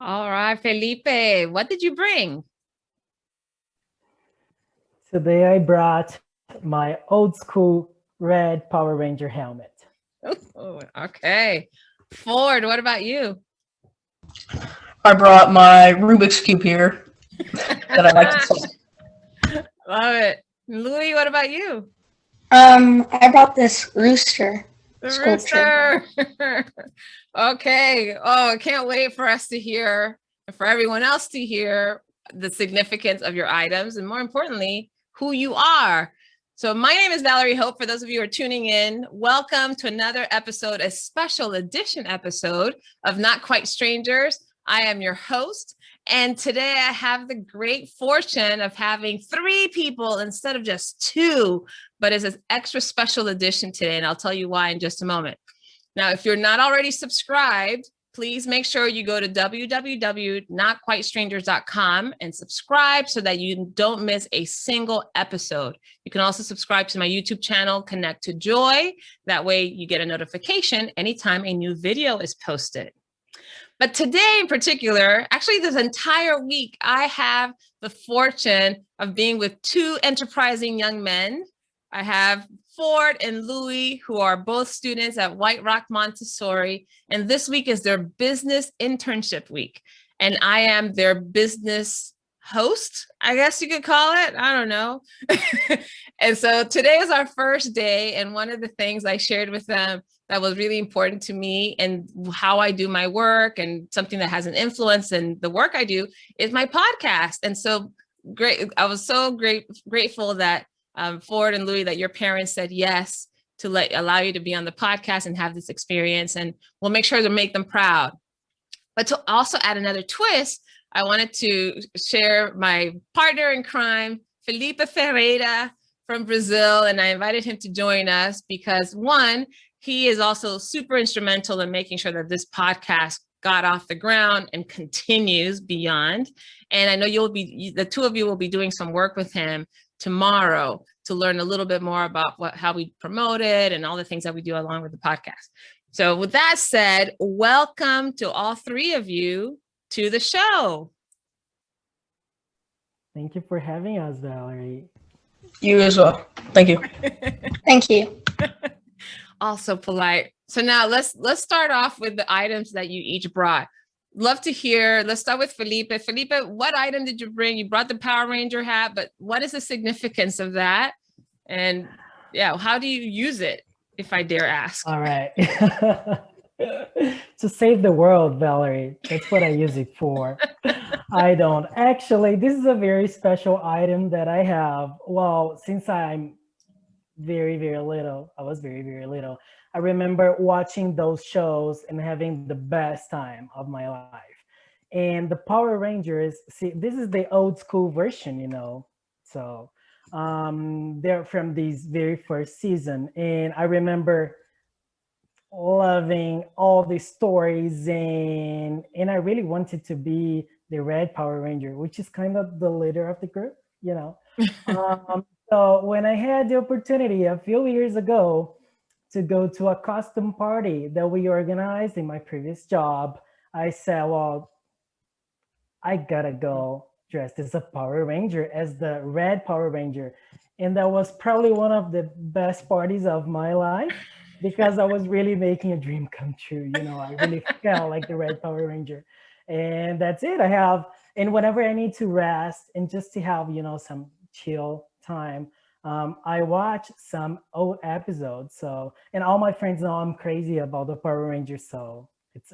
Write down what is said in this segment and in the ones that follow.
All right, Felipe, what did you bring? Today I brought my old school red Power Ranger helmet. Oh, okay. Ford, what about you? I brought my Rubik's Cube here that I like to solve. Love it. Louis, what about you? I brought this rooster The sculpture. rooster. Okay. Oh, I can't wait for us to hear, for everyone else to hear the significance of your items and more importantly, who you are. So my name is Valerie Hope. For those of you who are tuning in, welcome to another episode, a special edition episode of Not Quite Strangers. I am your host. And today I have the great fortune of having three people instead of just two, but it's an extra special edition today. And I'll tell you why in just a moment. Now, if you're not already subscribed, please make sure you go to www.notquitestrangers.com and subscribe so that you don't miss a single episode. You can also subscribe to my YouTube channel, Connect to Joy. That way you get a notification anytime a new video is posted. But today in particular, actually this entire week, I have the fortune of being with two enterprising young men. I have Ford and Louis, who are both students at White Rock Montessori. And this week is their business internship week. And I am their business host, I guess you could call it. I don't know. And so today is our first day. And one of the things I shared with them that was really important to me and how I do my work and something that has an influence in the work I do is my podcast. And so great. I was so grateful that Ford and Louis, that your parents said yes to allow you to be on the podcast and have this experience. And we'll make sure to make them proud. But to also add another twist, I wanted to share my partner in crime, Felipe Ferreira from Brazil. And I invited him to join us because one, he is also super instrumental in making sure that this podcast got off the ground and continues beyond. And I know the two of you will be doing some work with him tomorrow to learn a little bit more about how we promote it and all the things that we do along with the podcast. So with that said, welcome to all three of you to the show. Thank you for having us, Valerie. You as well. Thank you. Thank you. Also polite. So now let's start off with the items that you each brought. Love to hear. Let's start with Felipe. Felipe, what item did you bring? You brought the Power Ranger hat, but what is the significance of that? And yeah, how do you use it, if I dare ask? All right. To save the world, Valerie. That's what I use it for. I don't. Actually, this is a very special item that I have. Well, since I'm very, very little, I was very, very little. I remember watching those shows and having the best time of my life. And the Power Rangers, see, this is the old school version, So they're from this very first season. And I remember loving all the stories and I really wanted to be the Red Power Ranger, which is kind of the leader of the group, So when I had the opportunity a few years ago to go to a costume party that we organized in my previous job, I said, well, I gotta go dressed as a Power Ranger, as the Red Power Ranger. And that was probably one of the best parties of my life because I was really making a dream come true. I really felt like the Red Power Ranger. And that's it. And whenever I need to rest and just to have, some chill time, I watch some old episodes. So, and all my friends know I'm crazy about the Power Rangers. So it's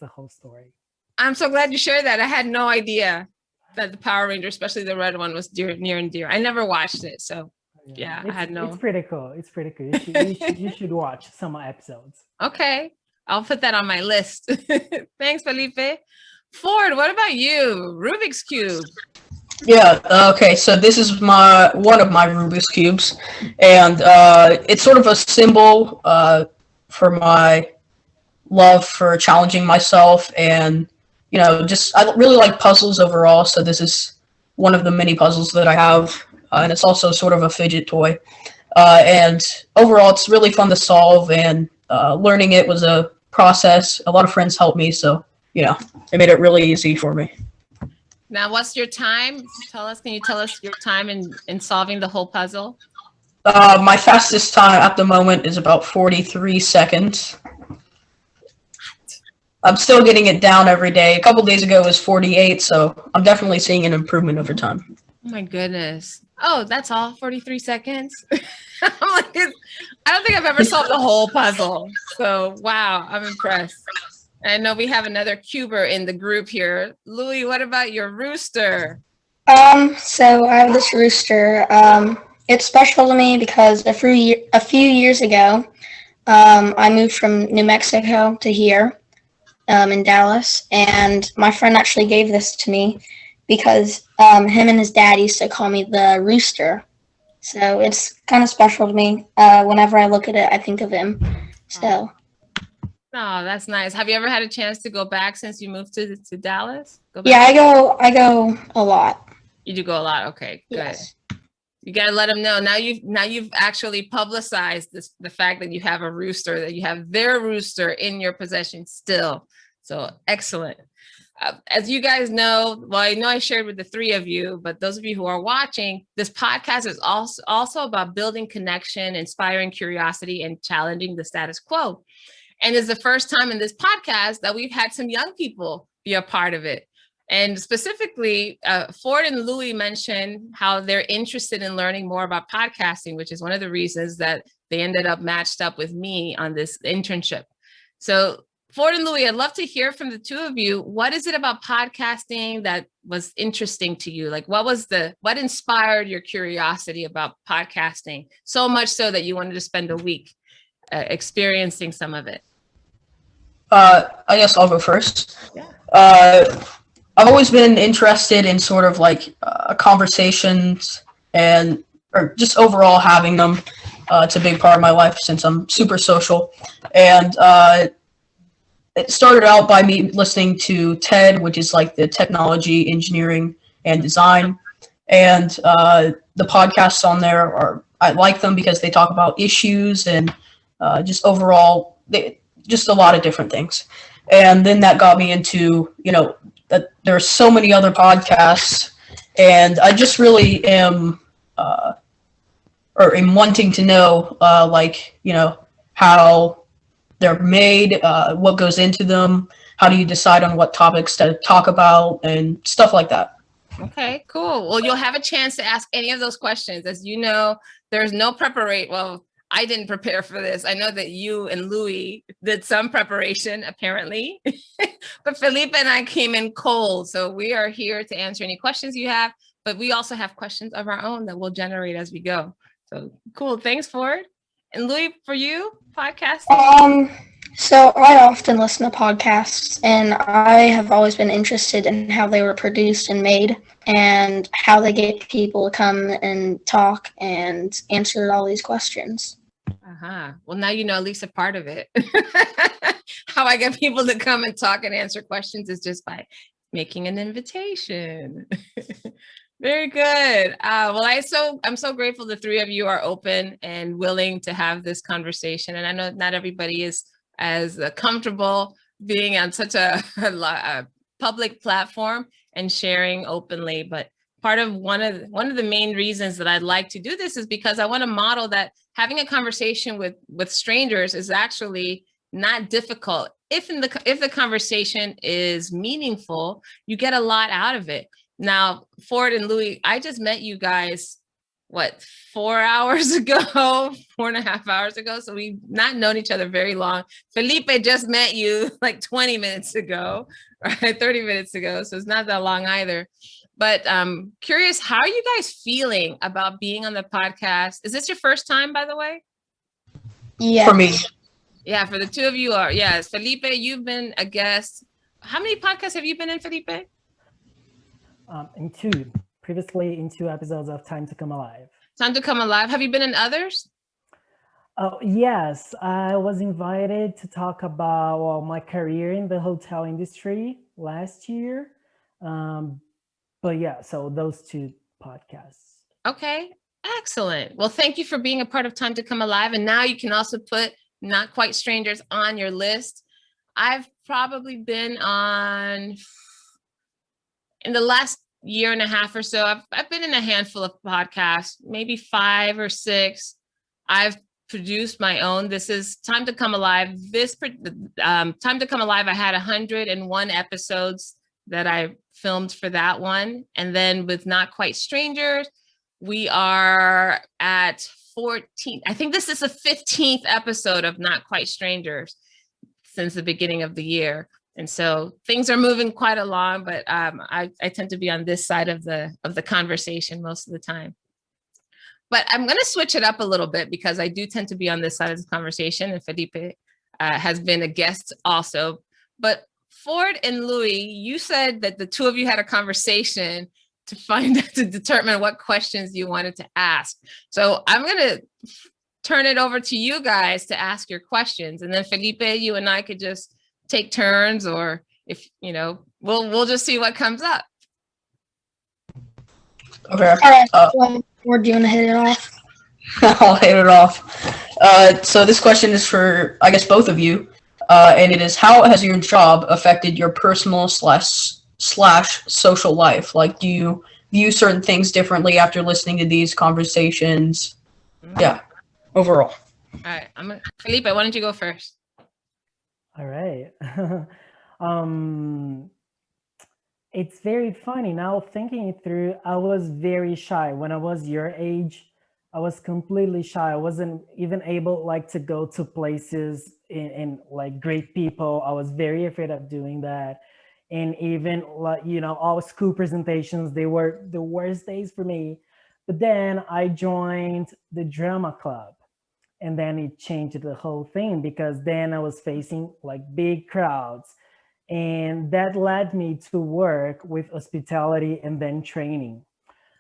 a whole story. I'm so glad you shared that. I had no idea that the Power Ranger, especially the red one, was near and dear. I never watched it. So yeah, I had no. It's pretty cool. It's pretty cool. You should watch some episodes. Okay. I'll put that on my list. Thanks, Felipe. Ford, what about you? Rubik's Cube. Yeah, okay, so this is one of my Rubik's Cubes, and it's sort of a symbol for my love for challenging myself, and, I really like puzzles overall, so this is one of the many puzzles that I have, and it's also sort of a fidget toy. And overall, it's really fun to solve, and learning it was a process. A lot of friends helped me, so it made it really easy for me. Now, what's your time? Can you tell us your time in solving the whole puzzle? My fastest time at the moment is about 43 seconds. I'm still getting it down every day. A couple days ago it was 48, so I'm definitely seeing an improvement over time. Oh my goodness. Oh, that's all, 43 seconds? I'm like, I don't think I've ever solved the whole puzzle. So, wow, I'm impressed. I know we have another cuber in the group here. Louis, what about your rooster? So I have this rooster. It's special to me because a few years ago, I moved from New Mexico to here, in Dallas, and my friend actually gave this to me because him and his dad used to call me the rooster. So it's kind of special to me. Whenever I look at it, I think of him. So. Oh, that's nice. Have you ever had a chance to go back since you moved to Dallas? Yeah, I go a lot. You do go a lot. Okay, good. Yes. You got to let them know. Now you've actually publicized the fact that you have a rooster, that you have their rooster in your possession still. So excellent. As you guys know, well, I know I shared with the three of you, but those of you who are watching, this podcast is also about building connection, inspiring curiosity, and challenging the status quo. And it's the first time in this podcast that we've had some young people be a part of it. And specifically, Ford and Louis mentioned how they're interested in learning more about podcasting, which is one of the reasons that they ended up matched up with me on this internship. So Ford and Louis, I'd love to hear from the two of you. What is it about podcasting that was interesting to you? Like, what inspired your curiosity about podcasting so much so that you wanted to spend a week experiencing some of it? I guess I'll go first. Yeah. I've always been interested in sort of like conversations or just overall having them. It's a big part of my life since I'm super social. And it started out by me listening to TED, which is like the technology, engineering, and design. And the podcasts on there I like them because they talk about issues and just overall, just a lot of different things. And then that got me into, that there are so many other podcasts, and I just really am wanting to know, how they're made, what goes into them, how do you decide on what topics to talk about, and stuff like that. Okay, cool. Well, you'll have a chance to ask any of those questions. As you know, there's no preparation. Well, I didn't prepare for this. I know that you and Louis did some preparation, apparently, but Felipe and I came in cold. So we are here to answer any questions you have, but we also have questions of our own that we'll generate as we go. So cool. Thanks, Ford. And Louis, for you, podcasting? So I often listen to podcasts, and I have always been interested in how they were produced and made and how they get people to come and talk and answer all these questions. Well, now you know at least a part of it. How I get people to come and talk and answer questions is just by making an invitation. Very good. Well, I'm so grateful the three of you are open and willing to have this conversation. And I know not everybody is as comfortable being on such a public platform and sharing openly, but part of one of the main reasons that I'd like to do this is because I want to model that having a conversation with strangers is actually not difficult. If the conversation is meaningful, you get a lot out of it. Now, Ford and Louis, I just met you guys, 4 hours ago, 4.5 hours ago. So we've not known each other very long. Felipe just met you like 20 minutes ago, right? 30 minutes ago. So it's not that long either. But I'm curious, how are you guys feeling about being on the podcast? Is this your first time, by the way? Yeah. For me. Yeah, for the two of you are. Yes. Felipe, you've been a guest. How many podcasts have you been in, Felipe? In two. Previously in 2 episodes of Time to Come Alive. Time to Come Alive. Have you been in others? Oh, yes. I was invited to talk about my career in the hotel industry last year. But yeah, so those 2 podcasts. Okay, excellent. Well, thank you for being a part of Time to Come Alive. And now you can also put Not Quite Strangers on your list. I've probably been on, in the last year and a half or so, I've been in a handful of podcasts, maybe 5 or 6. I've produced my own. This is Time to Come Alive. Time to Come Alive, I had 101 episodes that I filmed for that one. And then with Not Quite Strangers, we are at 14. I think this is the 15th episode of Not Quite Strangers since the beginning of the year. And so things are moving quite along, but I tend to be on this side of the conversation most of the time. But I'm going to switch it up a little bit because I do tend to be on this side of the conversation, and Felipe has been a guest also. But Ford and Louis, you said that the two of you had a conversation to determine what questions you wanted to ask. So I'm going to turn it over to you guys to ask your questions, and then Felipe, you and I could just take turns, or if we'll just see what comes up. Okay. All right. Or do you want to hit it off? I'll hit it off. So this question is for, I guess, both of you, and it is: how has your job affected your personal / social life? Like, do you view certain things differently after listening to these conversations? Yeah, overall. All right, Felipe, why don't you go first? All right. It's very funny now thinking it through. I was very shy when I was your age. I was completely shy. I wasn't even able to go to places and like great people. I was very afraid of doing that. And even all school presentations, they were the worst days for me. But then I joined the drama club, and then it changed the whole thing, because then I was facing big crowds. And that led me to work with hospitality and then training.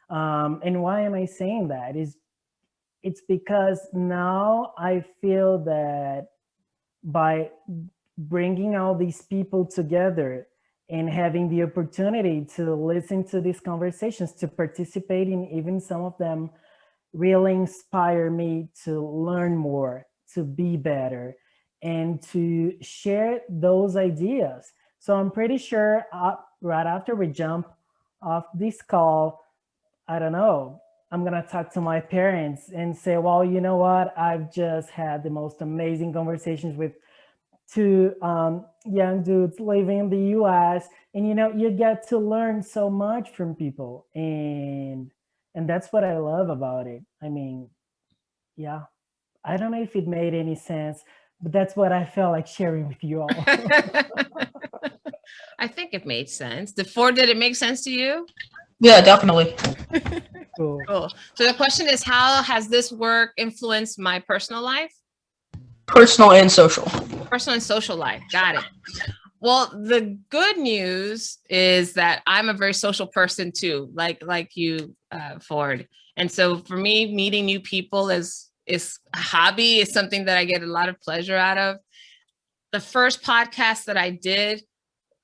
And why am I saying that? It's because now I feel that by bringing all these people together and having the opportunity to listen to these conversations, to participate in even some of them, really inspire me to learn more, to be better, and to share those ideas. So I'm pretty sure right after we jump off this call, I don't know, I'm going to talk to my parents and say, well, you know what? I've just had the most amazing conversations with 2 young dudes living in the US. And, you get to learn so much from people. And that's what I love about it. I mean, yeah, I don't know if it made any sense, but that's what I felt like sharing with you all. I think it made sense. Did it make sense to you? Yeah, definitely. Cool. So the question is, how has this work influenced my personal life? Personal and social. Personal and social life. Got it. Well, the good news is that I'm a very social person too, like you, Ford. And so for me, meeting new people is a hobby, is something that I get a lot of pleasure out of. The first podcast that I did,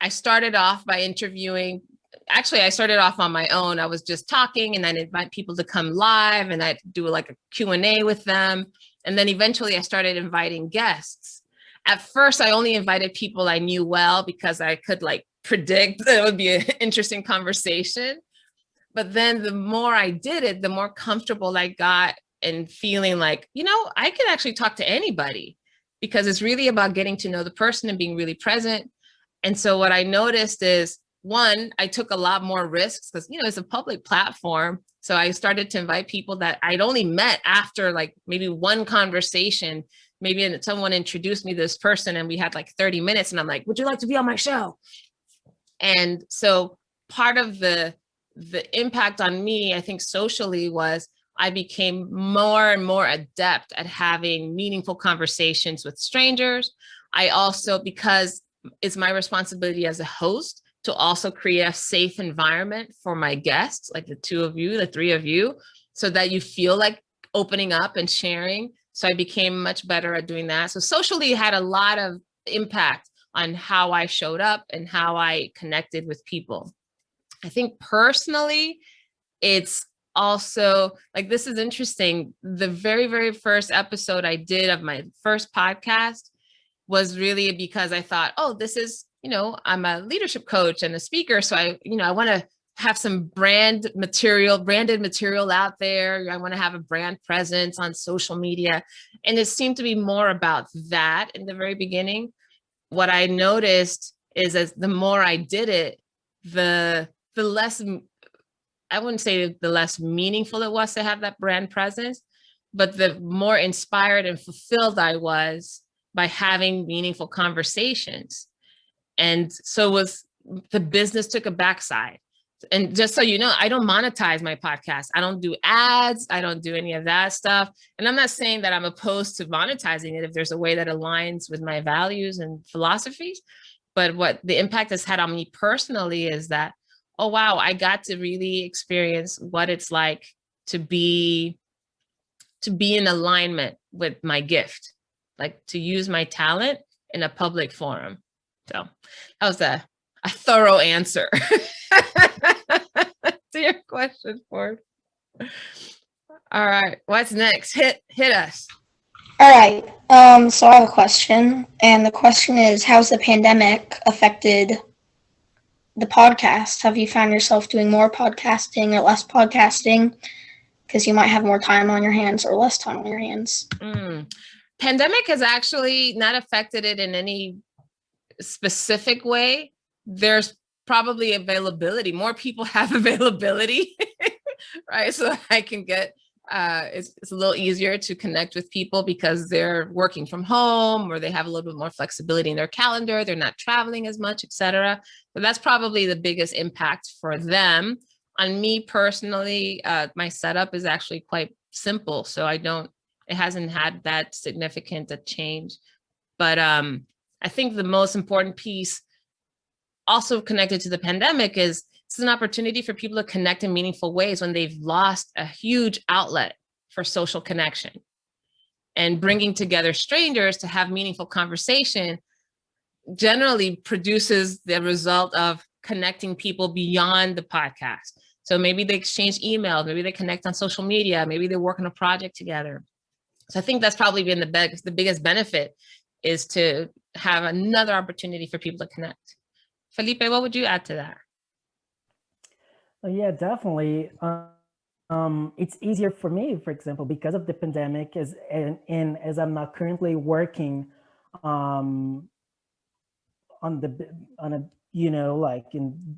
I started off by interviewing. Actually, I started off on my own. I was just talking, and then invite people to come live, and I'd do a Q&A with them. And then eventually I started inviting guests. At first, I only invited people I knew well, because I could predict that it would be an interesting conversation. But then the more I did it, the more comfortable I got, and feeling I can actually talk to anybody, because it's really about getting to know the person and being really present. And so what I noticed is, one, I took a lot more risks because, it's a public platform. So I started to invite people that I'd only met after maybe one conversation. Maybe someone introduced me to this person and we had 30 minutes, and I'm like, would you like to be on my show? And so part of the impact on me, I think socially, was I became more and more adept at having meaningful conversations with strangers. I also, because it's my responsibility as a host to also create a safe environment for my guests, like the 2 of you, the 3 of you, so that you feel like opening up and sharing. So I became much better at doing that. So socially, it had a lot of impact on how I showed up and how I connected with people. I think personally, it's also this is interesting. The very, very first episode I did of my first podcast, was really because I thought, oh, this is, I'm a leadership coach and a speaker. So I want to have some branded material out there. I want to have a brand presence on social media. And it seemed to be more about that in the very beginning. What I noticed is as the more I did it, the less, I wouldn't say the less meaningful it was to have that brand presence, but the more inspired and fulfilled I was by having meaningful conversations. And so the business took a backside. And just so you know, I don't monetize my podcast. I don't do ads. I don't do any of that stuff. And I'm not saying that I'm opposed to monetizing it if there's a way that aligns with my values and philosophies. But what the impact has had on me personally is that, oh, wow, I got to really experience what it's like to be in alignment with my gift, like to use my talent in a public forum. So that was a thorough answer to your question, Ford. All right, what's next? Hit us. All right. So I have a question, and the question is, how's the pandemic affected the podcast? Have you found yourself doing more podcasting or less podcasting? Because you might have more time on your hands or less time on your hands. Pandemic has actually not affected it in any specific way. There's probably availability. More people have availability, right? So I can get, it's a little easier to connect with people because they're working from home or they have a little bit more flexibility in their calendar. They're not traveling as much, etc. So that's probably the biggest impact for them. On me personally, my setup is actually quite simple. So it hasn't had that significant a change. But I think the most important piece also connected to the pandemic is it's an opportunity for people to connect in meaningful ways when they've lost a huge outlet for social connection. And bringing together strangers to have meaningful conversation generally produces the result of connecting people beyond the podcast. So maybe they exchange emails, maybe they connect on social media, maybe they work on a project together. So I think that's probably been the biggest benefit, is to have another opportunity for people to connect. Felipe, what would you add to that? Yeah, definitely. It's easier for me, for example, because of the pandemic, as I'm not currently working on like in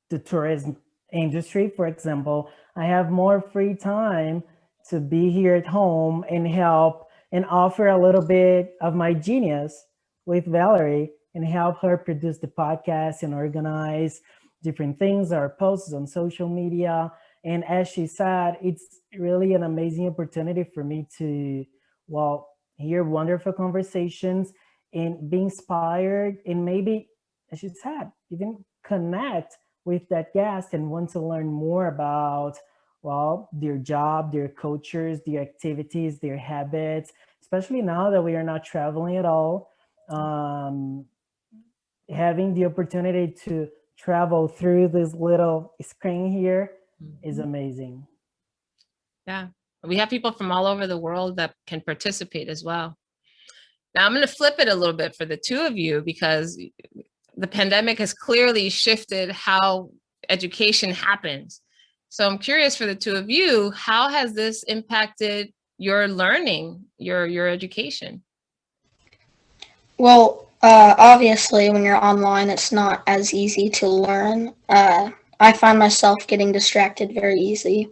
the tourism industry, for example. I have more free time to be here at home and help and offer a little bit of my genius with Valerie and help her produce the podcast and organize different things, our posts on social media. And as she said, it's really an amazing opportunity for me to, hear wonderful conversations and be inspired, and maybe, as she said, even connect with that guest and want to learn more about, their job, their cultures, their activities, their habits, especially now that we are not traveling at all. Having the opportunity to travel through this little screen here is amazing. Yeah, we have people from all over the world that can participate as well. Now I'm going to flip it a little bit for the two of you, because the pandemic has clearly shifted how education happens. So I'm curious for the two of you, how has this impacted your learning, your education? Well, obviously, when you're online, it's not as easy to learn. I find myself getting distracted very easy.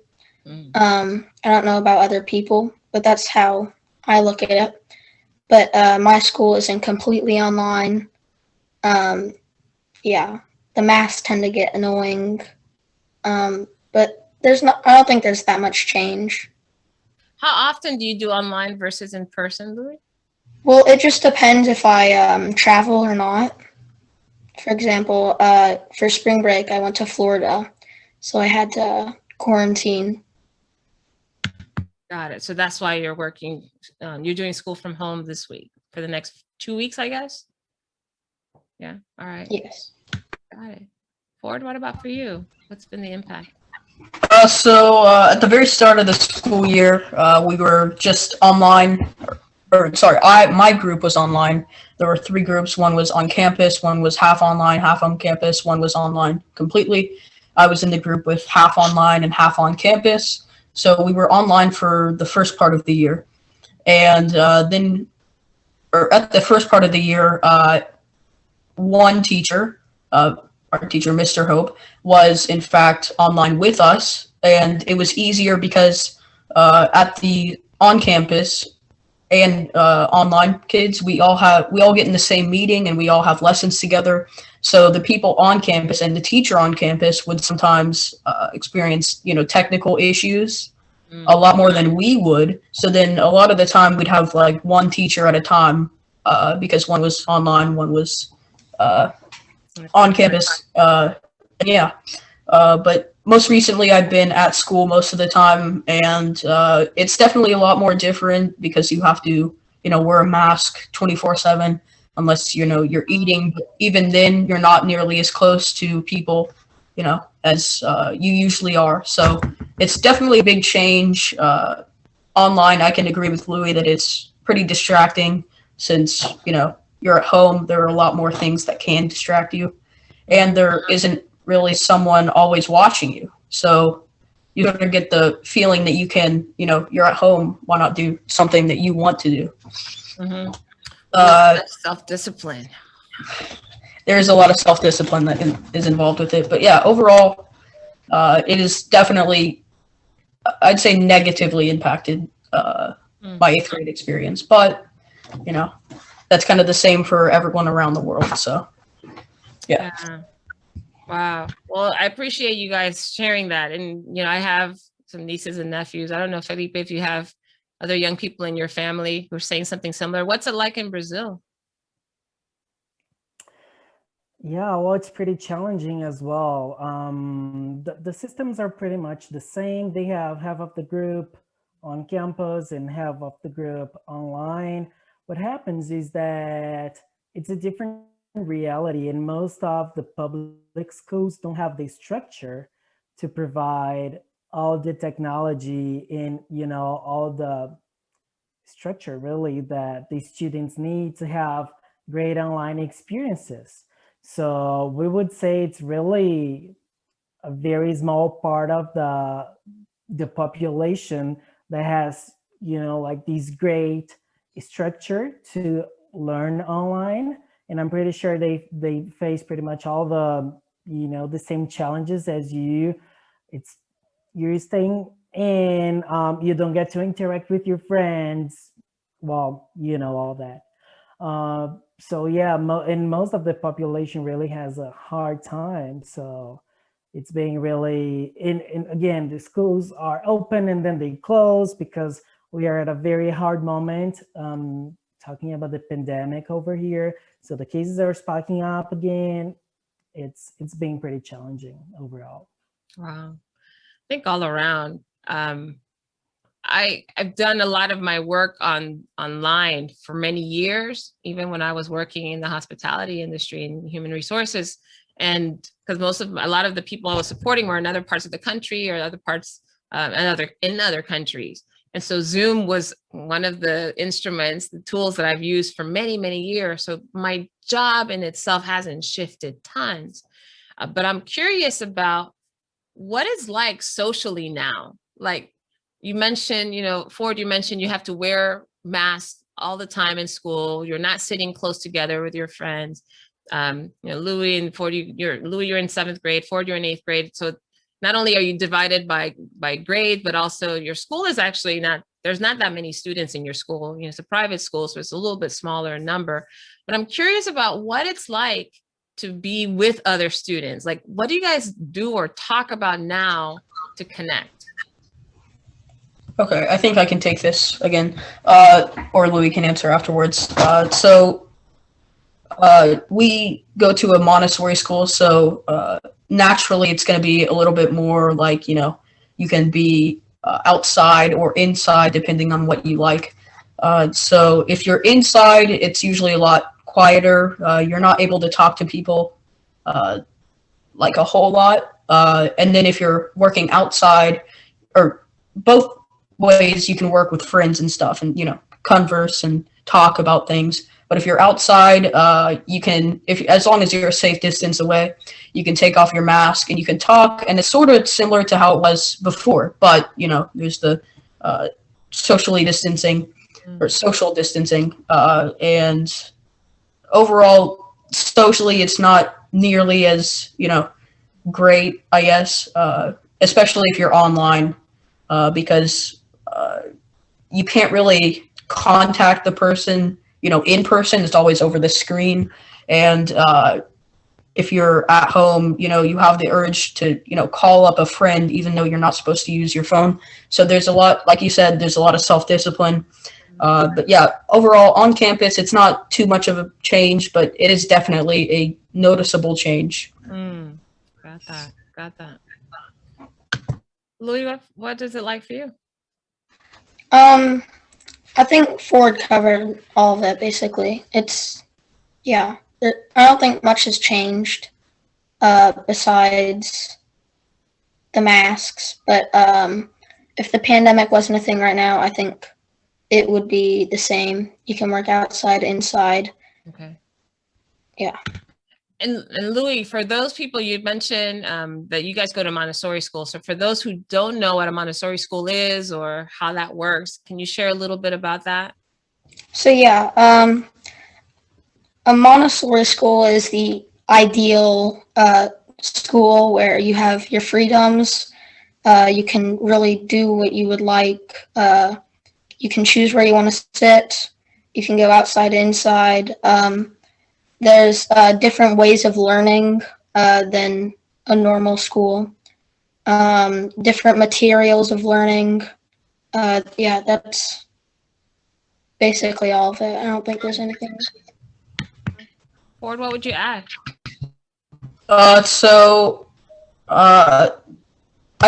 I don't know about other people, but that's how I look at it. But my school isn't completely online. Yeah, the masks tend to get annoying. But I don't think there's that much change. How often do you do online versus in person, Louis? Well, it just depends if I travel or not. For example, for spring break, I went to Florida, so I had to quarantine. Got it. So that's why you're working, you're doing school from home this week for the next 2 weeks, I guess? Yeah. All right. Yes. Got it. Ford, what about for you? What's been the impact? So at the very start of the school year, we were just online. My group was online there were 3 groups. One was on campus, one was half online, half on campus, one was online completely. I was in the group with half online and half on campus. So we were online for the first part of the year. And then, or at the first part of the year, one teacher, our teacher, Mr. Hope, was in fact online with us. And it was easier because at the on-campus and online kids, we all get in the same meeting and we all have lessons together. So the people on campus and the teacher on campus would sometimes experience, technical issues a lot more than we would. So then a lot of the time we'd have like one teacher at a time because one was online, one was on campus. But most recently I've been at school most of the time, and it's definitely a lot more different because you have to, wear a mask 24/7 unless, you're eating. But even then, you're not nearly as close to people, as you usually are. So it's definitely a big change. Online, I can agree with Louis that it's pretty distracting since, you're at home. There are a lot more things that can distract you, and there isn't really someone always watching you. So you sort of get the feeling that you can, you're at home. Why not do something that you want to do? Mm-hmm. Self-discipline. There's a lot of self-discipline that is involved with it. But yeah, overall, it is definitely, I'd say, negatively impacted my 8th grade experience. But, that's kind of the same for everyone around the world. So, yeah. Wow. Well, I appreciate you guys sharing that. And, I have some nieces and nephews. I don't know, Felipe, if you have other young people in your family who are saying something similar. What's it like in Brazil? Yeah, well, it's pretty challenging as well. The systems are pretty much the same. They have half of the group on campus and half of the group online. What happens is that it's a different reality, and most of the public schools don't have the structure to provide all the technology and all the structure really that the students need to have great online experiences. So we would say it's really a very small part of the population that has like this great structure to learn online. And I'm pretty sure they face pretty much all the the same challenges as you. You're staying in, you don't get to interact with your friends. Well, all that. So yeah, and most of the population really has a hard time. So it's being really, and again, the schools are open and then they close because we are at a very hard moment, talking about the pandemic over here. So the cases are spiking up again. It's being pretty challenging overall. Wow. I think all around. I've done a lot of my work online for many years, even when I was working in the hospitality industry and human resources. And because a lot of the people I was supporting were in other parts of the country or other parts in other countries. And so Zoom was one of the instruments, the tools that I've used for many, many years. So my job in itself hasn't shifted tons, but I'm curious about what it's like socially now. Like you mentioned, Ford, you mentioned you have to wear masks all the time in school. You're not sitting close together with your friends. Louis and Ford, you're in 7th grade, Ford, you're in 8th grade. So not only are you divided by grade, but also your school is actually there's not that many students in your school. It's a private school, so it's a little bit smaller in number. But I'm curious about what it's like to be with other students. Like, what do you guys do or talk about now to connect? Okay, I think I can take this again, or Louis can answer afterwards. We go to a Montessori school, so naturally it's going to be a little bit more like, you can be outside or inside depending on what you like. So if you're inside, it's usually a lot quieter. You're not able to talk to people like a whole lot. And then if you're working outside, or both ways, you can work with friends and stuff and, converse and talk about things. But if you're outside, you can, if as long as you're a safe distance away, you can take off your mask and you can talk. And it's sort of similar to how it was before. But, you know, there's the socially distancing or social distancing. And overall, socially, it's not nearly as, you know, great, I guess, especially if you're online, because you can't really contact the person, you know, in person. It's always over the screen. And if you're at home, you know, you have the urge to, you know, call up a friend, even though you're not supposed to use your phone. So there's a lot, like you said, there's a lot of self-discipline. But yeah, overall on campus, it's not too much of a change, but it is definitely a noticeable change. Got that. Louis, what is it like for you? I think Ford covered all of it, basically. Yeah, I don't think much has changed besides the masks. But if the pandemic wasn't a thing right now, I think it would be the same. You can work outside, inside. Okay. Yeah. And Louis, for those people you mentioned that you guys go to Montessori school. So for those who don't know what a Montessori school is or how that works, can you share a little bit about that? So yeah, a Montessori school is the ideal school where you have your freedoms. You can really do what you would like. You can choose where you want to sit. You can go outside, inside. There's different ways of learning than a normal school. Different materials of learning. Yeah, that's basically all of it. I don't think there's anything. Ford, what would you add? I'd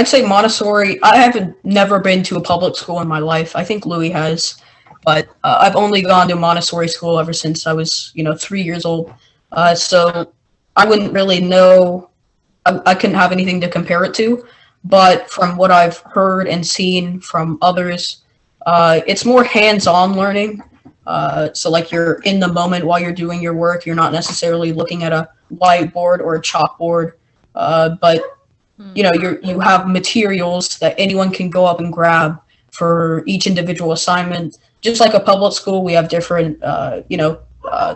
say Montessori. I haven't never been to a public school in my life. I think Louis has, but I've only gone to Montessori school ever since I was, you know, 3 years old. So I wouldn't really know. I couldn't have anything to compare it to. But from what I've heard and seen from others, it's more hands-on learning. So like you're in the moment while you're doing your work. You're not necessarily looking at a whiteboard or a chalkboard, but you know, you have materials that anyone can go up and grab for each individual assignment. Just like a public school, we have different,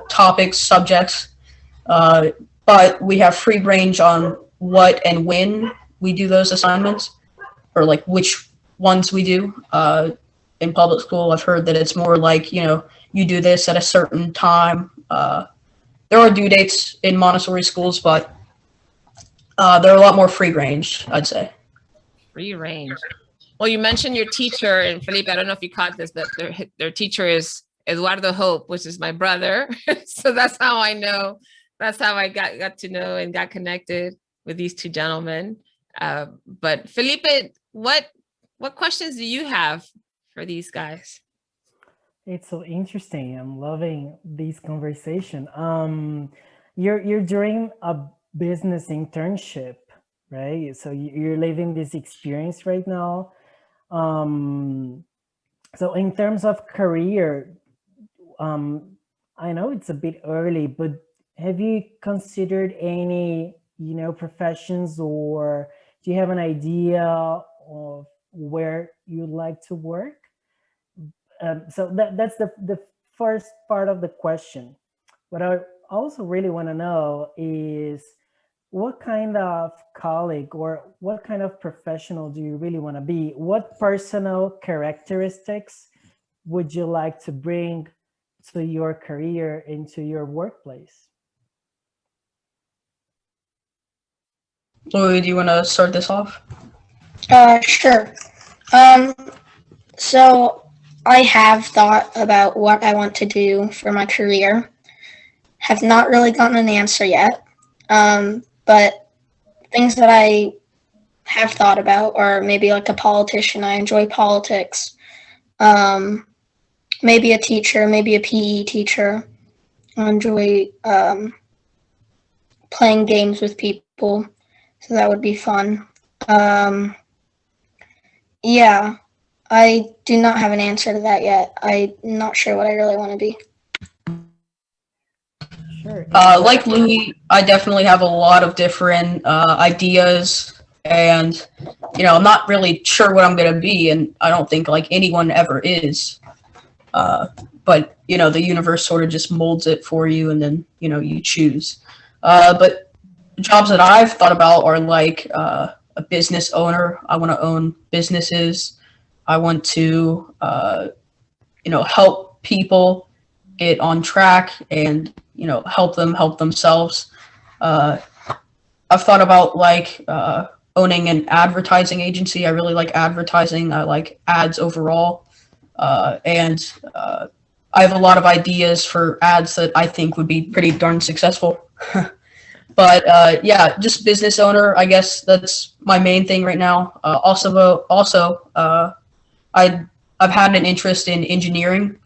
topics, subjects, but we have free range on what and when we do those assignments, or like which ones we do. In public school, I've heard that it's more like, you know, you do this at a certain time. There are due dates in Montessori schools, but they're a lot more free range, I'd say. Free range. Well, you mentioned your teacher, and Felipe, I don't know if you caught this, but their teacher is Eduardo Hope, which is my brother. So that's how I know. That's how I got to know and got connected with these two gentlemen. But Felipe, what questions do you have for these guys? It's so interesting. I'm loving this conversation. You're during a business internship, right? So you're living this experience right now. So in terms of career, I know it's a bit early, but have you considered any, you know, professions, or do you have an idea of where you'd like to work? So that's the first part of the question. What I also really want to know is, what kind of colleague or what kind of professional do you really want to be? What personal characteristics would you like to bring to your career, into your workplace? Louis, do you want to start this off? Sure. So I have thought about what I want to do for my career. Have not really gotten an answer yet. But things that I have thought about are maybe like a politician. I enjoy politics. Maybe a teacher, maybe a PE teacher. I enjoy playing games with people, so that would be fun. Yeah, I do not have an answer to that yet. I'm not sure what I really want to be. Sure. Like Louis, I definitely have a lot of different ideas, and I'm not really sure what I'm gonna be, and I don't think like anyone ever is. But the universe sort of just molds it for you, and then you choose. But jobs that I've thought about are like a business owner. I want to own businesses. I want to help people get on track and help them help themselves. I've thought about like owning an advertising agency. I really like advertising. I like ads overall, and I have a lot of ideas for ads that I think would be pretty darn successful. But yeah, just business owner. I guess that's my main thing right now. I've had an interest in engineering.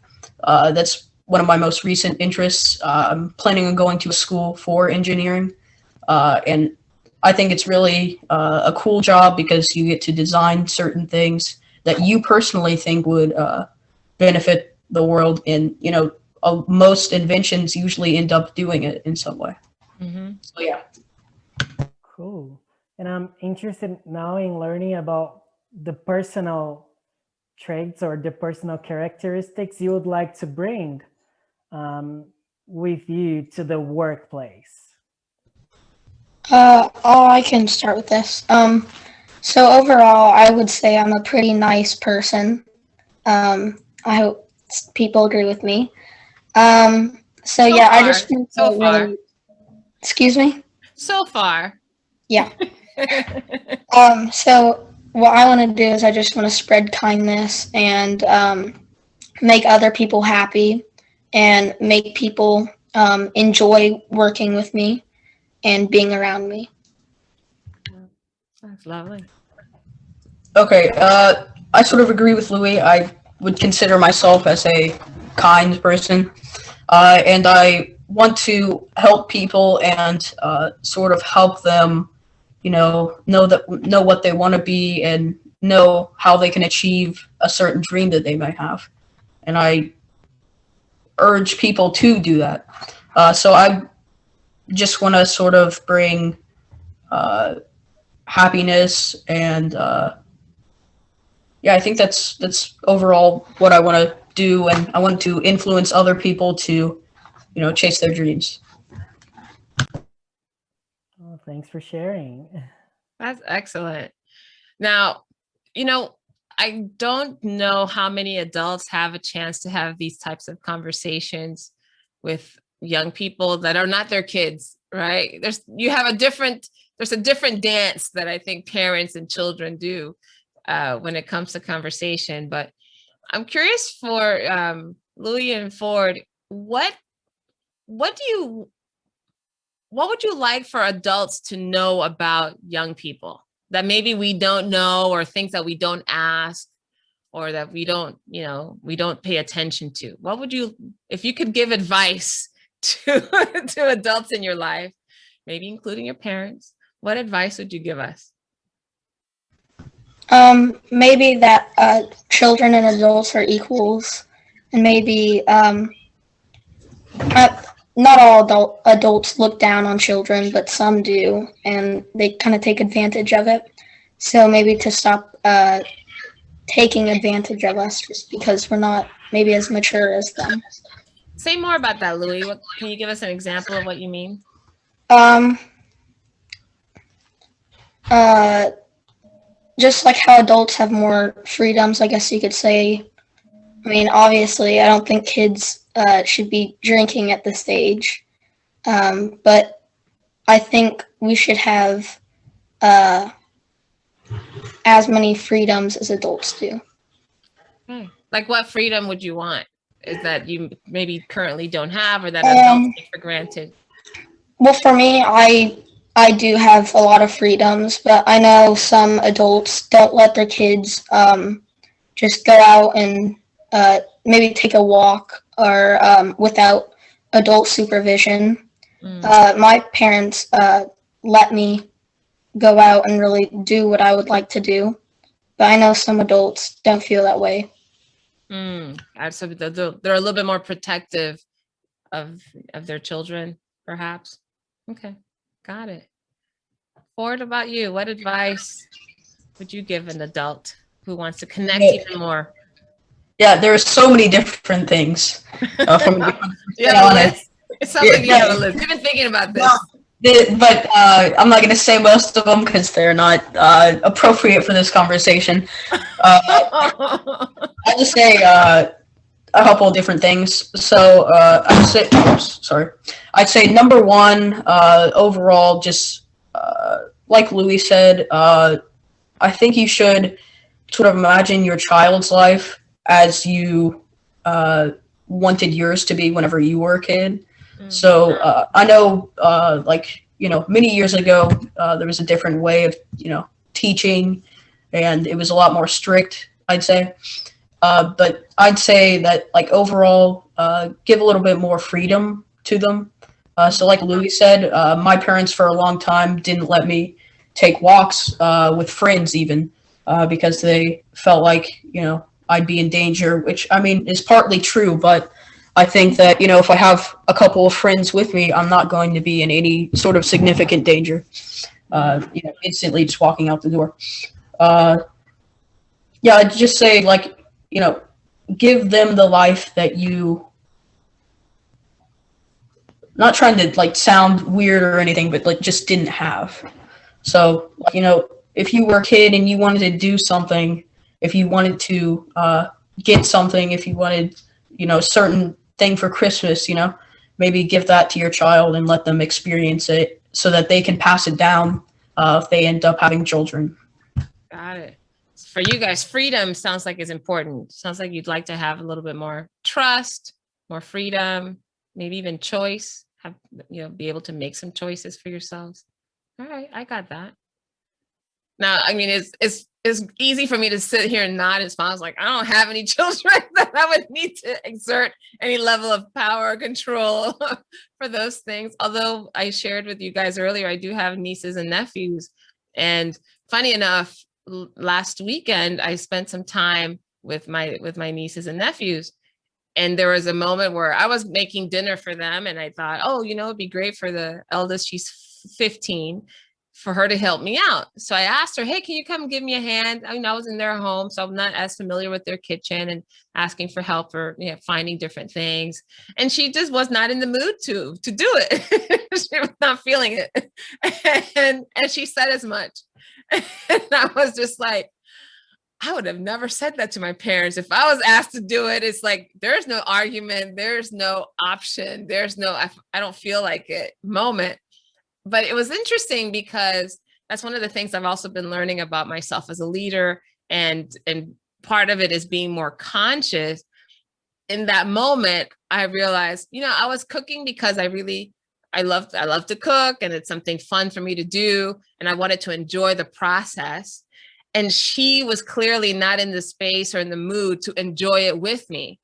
That's one of my most recent interests. I'm planning on going to a school for engineering, and I think it's really a cool job because you get to design certain things that you personally think would benefit the world. And most inventions usually end up doing it in some way. Mm-hmm. So yeah. Cool. And I'm interested now in learning about the personal traits or the personal characteristics you would like to bring with you to the workplace. I can start with this. So overall, I would say I'm a pretty nice person. I hope people agree with me. So yeah, I just want to really. Excuse me? So far. Yeah. So what I want to do is I just want to spread kindness and make other people happy and make people enjoy working with me and being around me. That's lovely. Okay, I sort of agree with Louis. I would consider myself as a kind person, and I want to help people and sort of help them, know what they want to be and know how they can achieve a certain dream that they might have. And I urge people to do that. So I just want to sort of bring happiness and yeah, I think that's overall what I want to do, and I want to influence other people to chase their dreams. Oh, thanks for sharing. That's excellent. Now, I don't know how many adults have a chance to have these types of conversations with young people that are not their kids, right? There's a different dance that I think parents and children do when it comes to conversation. But I'm curious for Louis and Ford, what would you like for adults to know about young people that maybe we don't know, or things that we don't ask, or that we don't pay attention to? What would you, if you could give advice to adults in your life, maybe including your parents, what advice would you give us? Maybe that children and adults are equals, and maybe not all adults look down on children, but some do, and they kind of take advantage of it. So maybe to stop taking advantage of us just because we're not maybe as mature as them. Say more about that, Louis. Can you give us an example of what you mean? Just like how adults have more freedoms, I guess you could say. I mean, obviously, I don't think kids should be drinking at this age, but I think we should have as many freedoms as adults do. Okay. Like, what freedom would you want? Is that you maybe currently don't have, or that adults take for granted? Well, for me, I do have a lot of freedoms, but I know some adults don't let their kids just go out and maybe take a walk or without adult supervision. My parents let me go out and really do what I would like to do, but I know some adults don't feel that way. So they're a little bit more protective of their children. perhaps. Okay, got it. Ford, about you? What advice would you give an adult who wants to connect even more? Yeah, there are so many different things. From You have a list. It's something you have a list. You've been thinking about this. But I'm not going to say most of them because they're not appropriate for this conversation. I'll just say a couple of different things. So I'd say number one, overall, just like Louis said, I think you should sort of imagine your child's life as you wanted yours to be whenever you were a kid. So I know, many years ago, there was a different way of, teaching, and it was a lot more strict, I'd say. But I'd say that, like, overall, give a little bit more freedom to them. So like Louis said, my parents for a long time didn't let me take walks with friends even because they felt like, I'd be in danger, which, I mean, is partly true, but I think that, if I have a couple of friends with me, I'm not going to be in any sort of significant danger, instantly just walking out the door. Yeah, I'd just say, like, give them the life that you, not trying to, like, sound weird or anything, but, like, just didn't have. So, if you were a kid and you wanted to do something, if you wanted to get something, if you wanted, a certain thing for Christmas, maybe give that to your child and let them experience it so that they can pass it down if they end up having children. Got it. For you guys, freedom sounds like it's important. Sounds like you'd like to have a little bit more trust, more freedom, maybe even choice, be able to make some choices for yourselves. All right, I got that. Now, I mean, it's easy for me to sit here and nod and smile. I was like, I don't have any children that I would need to exert any level of power or control for those things. Although I shared with you guys earlier, I do have nieces and nephews. And funny enough, last weekend, I spent some time with my nieces and nephews. And there was a moment where I was making dinner for them. And I thought, it'd be great for the eldest, she's 15, for her to help me out. So I asked her, hey, can you come give me a hand? I was in their home, so I'm not as familiar with their kitchen, and asking for help for finding different things. And she just was not in the mood to do it. She was not feeling it. And she said as much. And I was just like, I would have never said that to my parents. If I was asked to do it, it's like, there's no argument, there's no option, there's no, I don't feel like it moment. But it was interesting because that's one of the things I've also been learning about myself as a leader. And part of it is being more conscious. In that moment, I realized, I was cooking because I love to cook, and it's something fun for me to do. And I wanted to enjoy the process. And she was clearly not in the space or in the mood to enjoy it with me.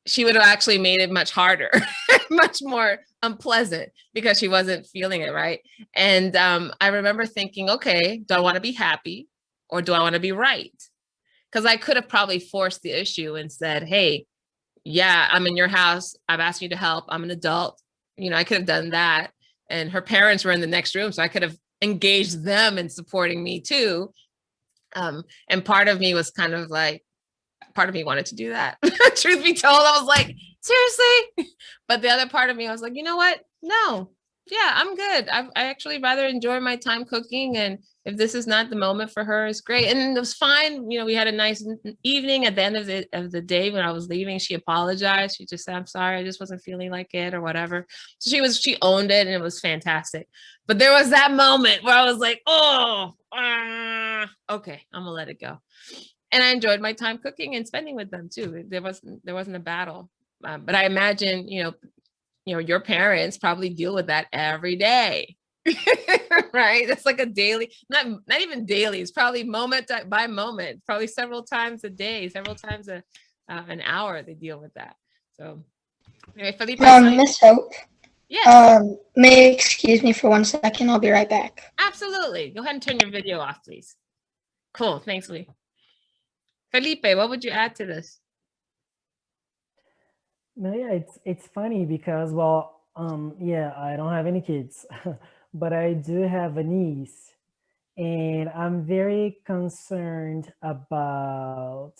She would have actually made it much harder, much more unpleasant, because she wasn't feeling it, right? And I remember thinking, okay, do I want to be happy or do I want to be right? Because I could have probably forced the issue and said, hey, yeah, I'm in your house, I've asked you to help, I'm an adult. I could have done that. And her parents were in the next room, so I could have engaged them in supporting me too. And part of me was kind of like, part of me wanted to do that. Truth be told, I was like, seriously? But the other part of me, I was like, you know what? No, yeah, I'm good. I actually rather enjoy my time cooking. And if this is not the moment for her, it's great. And it was fine. We had a nice evening. At the end of the day, when I was leaving, she apologized. She just said, I'm sorry, I just wasn't feeling like it or whatever. So she owned it, and it was fantastic. But there was that moment where I was like, okay, I'm gonna let it go. And I enjoyed my time cooking and spending with them too. There wasn't a battle. But I imagine, your parents probably deal with that every day, right? It's like a daily, not even daily. It's probably moment by moment, probably several times a day, several times an hour they deal with that. So, anyway, Felipe. Miss Hope. Yes. May you excuse me for 1 second? I'll be right back. Absolutely. Go ahead and turn your video off, please. Cool. Thanks, Lee. Felipe, what would you add to this? No, yeah, it's funny because, well, Yeah, I don't have any kids, but I do have a niece, and I'm very concerned about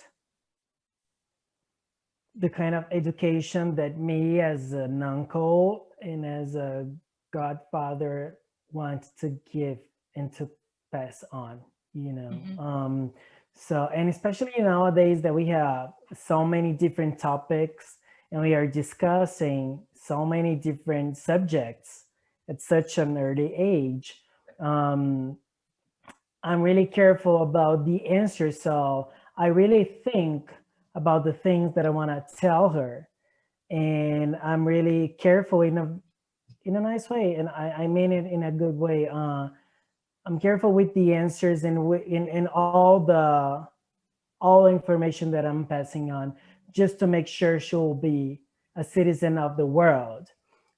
the kind of education that me as an uncle and as a godfather want to give and to pass on, you know. Mhm. So, and especially nowadays that we have so many different topics and we are discussing so many different subjects at such an early age, um, I'm really careful about the answer. So I really think about the things that I want to tell her. And I'm really careful in a nice way. And I mean it in a good way. I'm careful with the answers and in all information that I'm passing on, just to make sure she'll be a citizen of the world.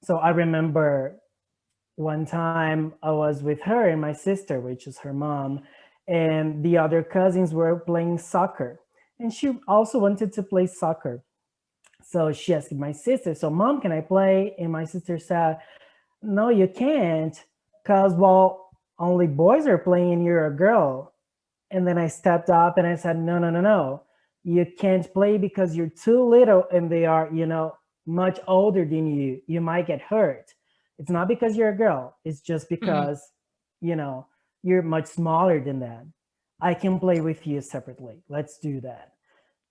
So I remember one time I was with her and my sister, which is her mom, and the other cousins were playing soccer. And she also wanted to play soccer. So she asked my sister, so mom, can I play? And my sister said, no, you can't, because, well, only boys are playing and you're a girl. And then I stepped up and I said, no, no, no, no. You can't play because you're too little and they are, much older than you. You might get hurt. It's not because you're a girl. It's just Mhm. because, you're much smaller than that. I can play with you separately. Let's do that.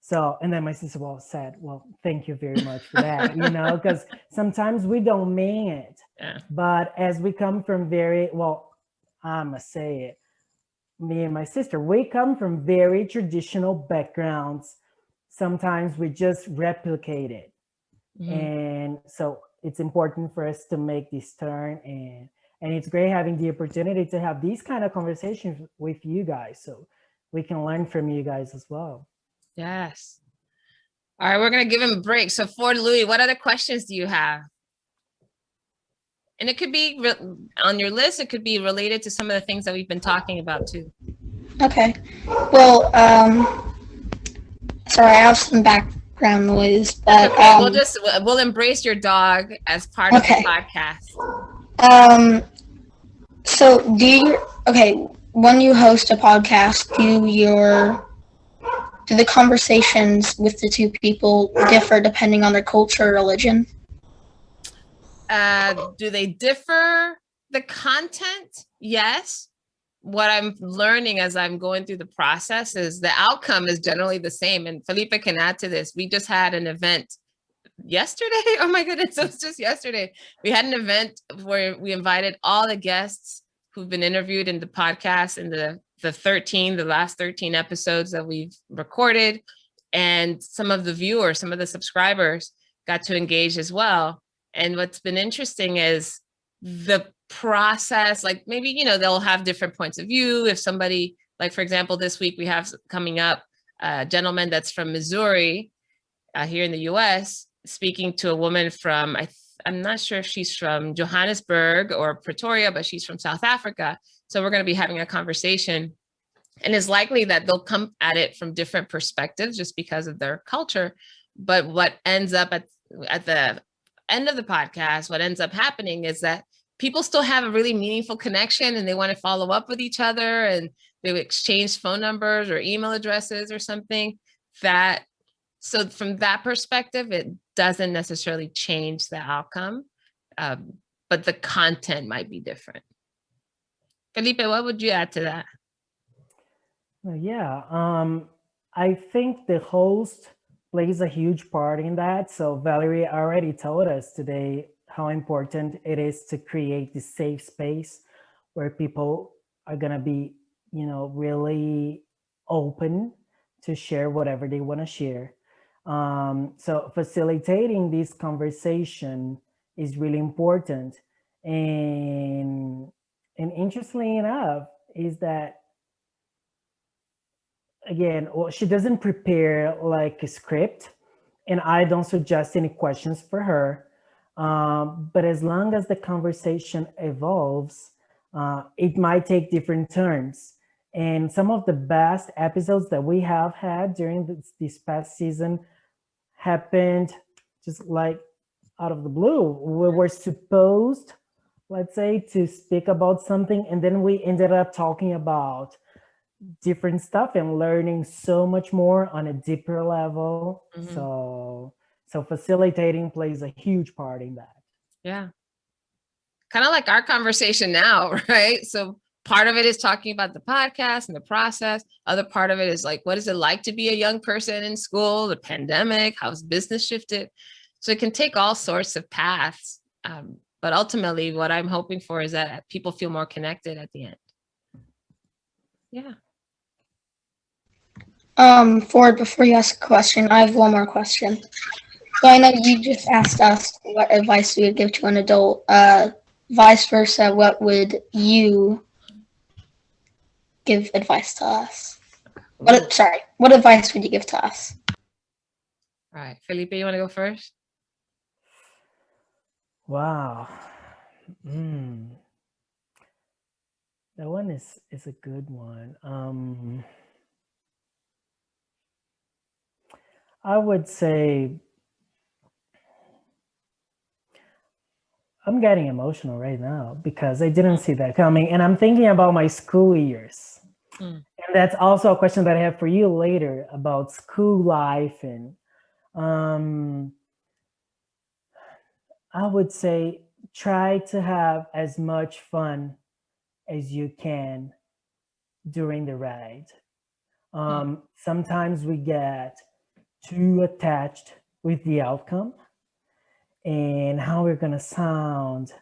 So, and then my sister said, well, thank you very much for that, because sometimes we don't mean it. Yeah. But as we come from I must say it, me and my sister, we come from very traditional backgrounds. Sometimes we just replicate it. Mhm. And so it's important for us to make this turn, and it's great having the opportunity to have these kind of conversations with you guys so we can learn from you guys as well. Yes. All right, we're going to give him a break. So for Louis, what other questions do you have? And it could be on your list. It could be related to some of the things that we've been talking about too. Okay. Well, sorry, I have some background noise, but Okay, we'll embrace your dog as part of the okay. podcast. So when you host a podcast, do the conversations with the two people differ depending on their culture or religion? Do they differ? The content, yes. What I'm learning as I'm going through the process is the outcome is generally the same. And Felipe can add to this. We just had an event yesterday. Oh my goodness, it was just yesterday. We had an event where we invited all the guests who've been interviewed in the podcast in the last 13 episodes that we've recorded. And some of the viewers, some of the subscribers got to engage as well. And what's been interesting is the process, like maybe, they'll have different points of view. If somebody, like, for example, this week we have coming up a gentleman that's from Missouri here in the US, speaking to a woman from, I'm not sure if she's from Johannesburg or Pretoria, but she's from South Africa. So we're going to be having a conversation. And it's likely that they'll come at it from different perspectives just because of their culture. But what ends up at the end of the podcast, what ends up happening is that people still have a really meaningful connection and they want to follow up with each other and they exchange phone numbers or email addresses or something. So from that perspective, it doesn't necessarily change the outcome, but the content might be different. Felipe, what would you add to that? Yeah, I think the host plays a huge part in that. So Valerie already told us today how important it is to create this safe space where people are gonna be, really open to share whatever they want to share. So facilitating this conversation is really important. And interestingly enough, is that again, well, she doesn't prepare like a script, and I don't suggest any questions for her. But as long as the conversation evolves, it might take different turns. And some of the best episodes that we have had during this past season happened just like out of the blue. We were supposed, let's say, to speak about something, and then we ended up talking about different stuff and learning so much more on a deeper level. Mhm. So facilitating plays a huge part in that. Yeah. Kind of like our conversation now, right? So part of it is talking about the podcast and the process. Other part of it is like, what is it like to be a young person in school, the pandemic, how's business shifted? So it can take all sorts of paths. But ultimately, what I'm hoping for is that people feel more connected at the end. Yeah. Ford, before you ask a question, I have one more question. So I know you just asked us what advice we would give to an adult. Vice versa, what would you give advice to us? What advice would you give to us? All right, Felipe, you want to go first? Wow. That one is a good one. I would say, I'm getting emotional right now because I didn't see that coming, and I'm thinking about my school years. And that's also a question that I have for you later about school life. And I would say try to have as much fun as you can during the ride. Sometimes we get too attached with the outcome and how we're going to sound,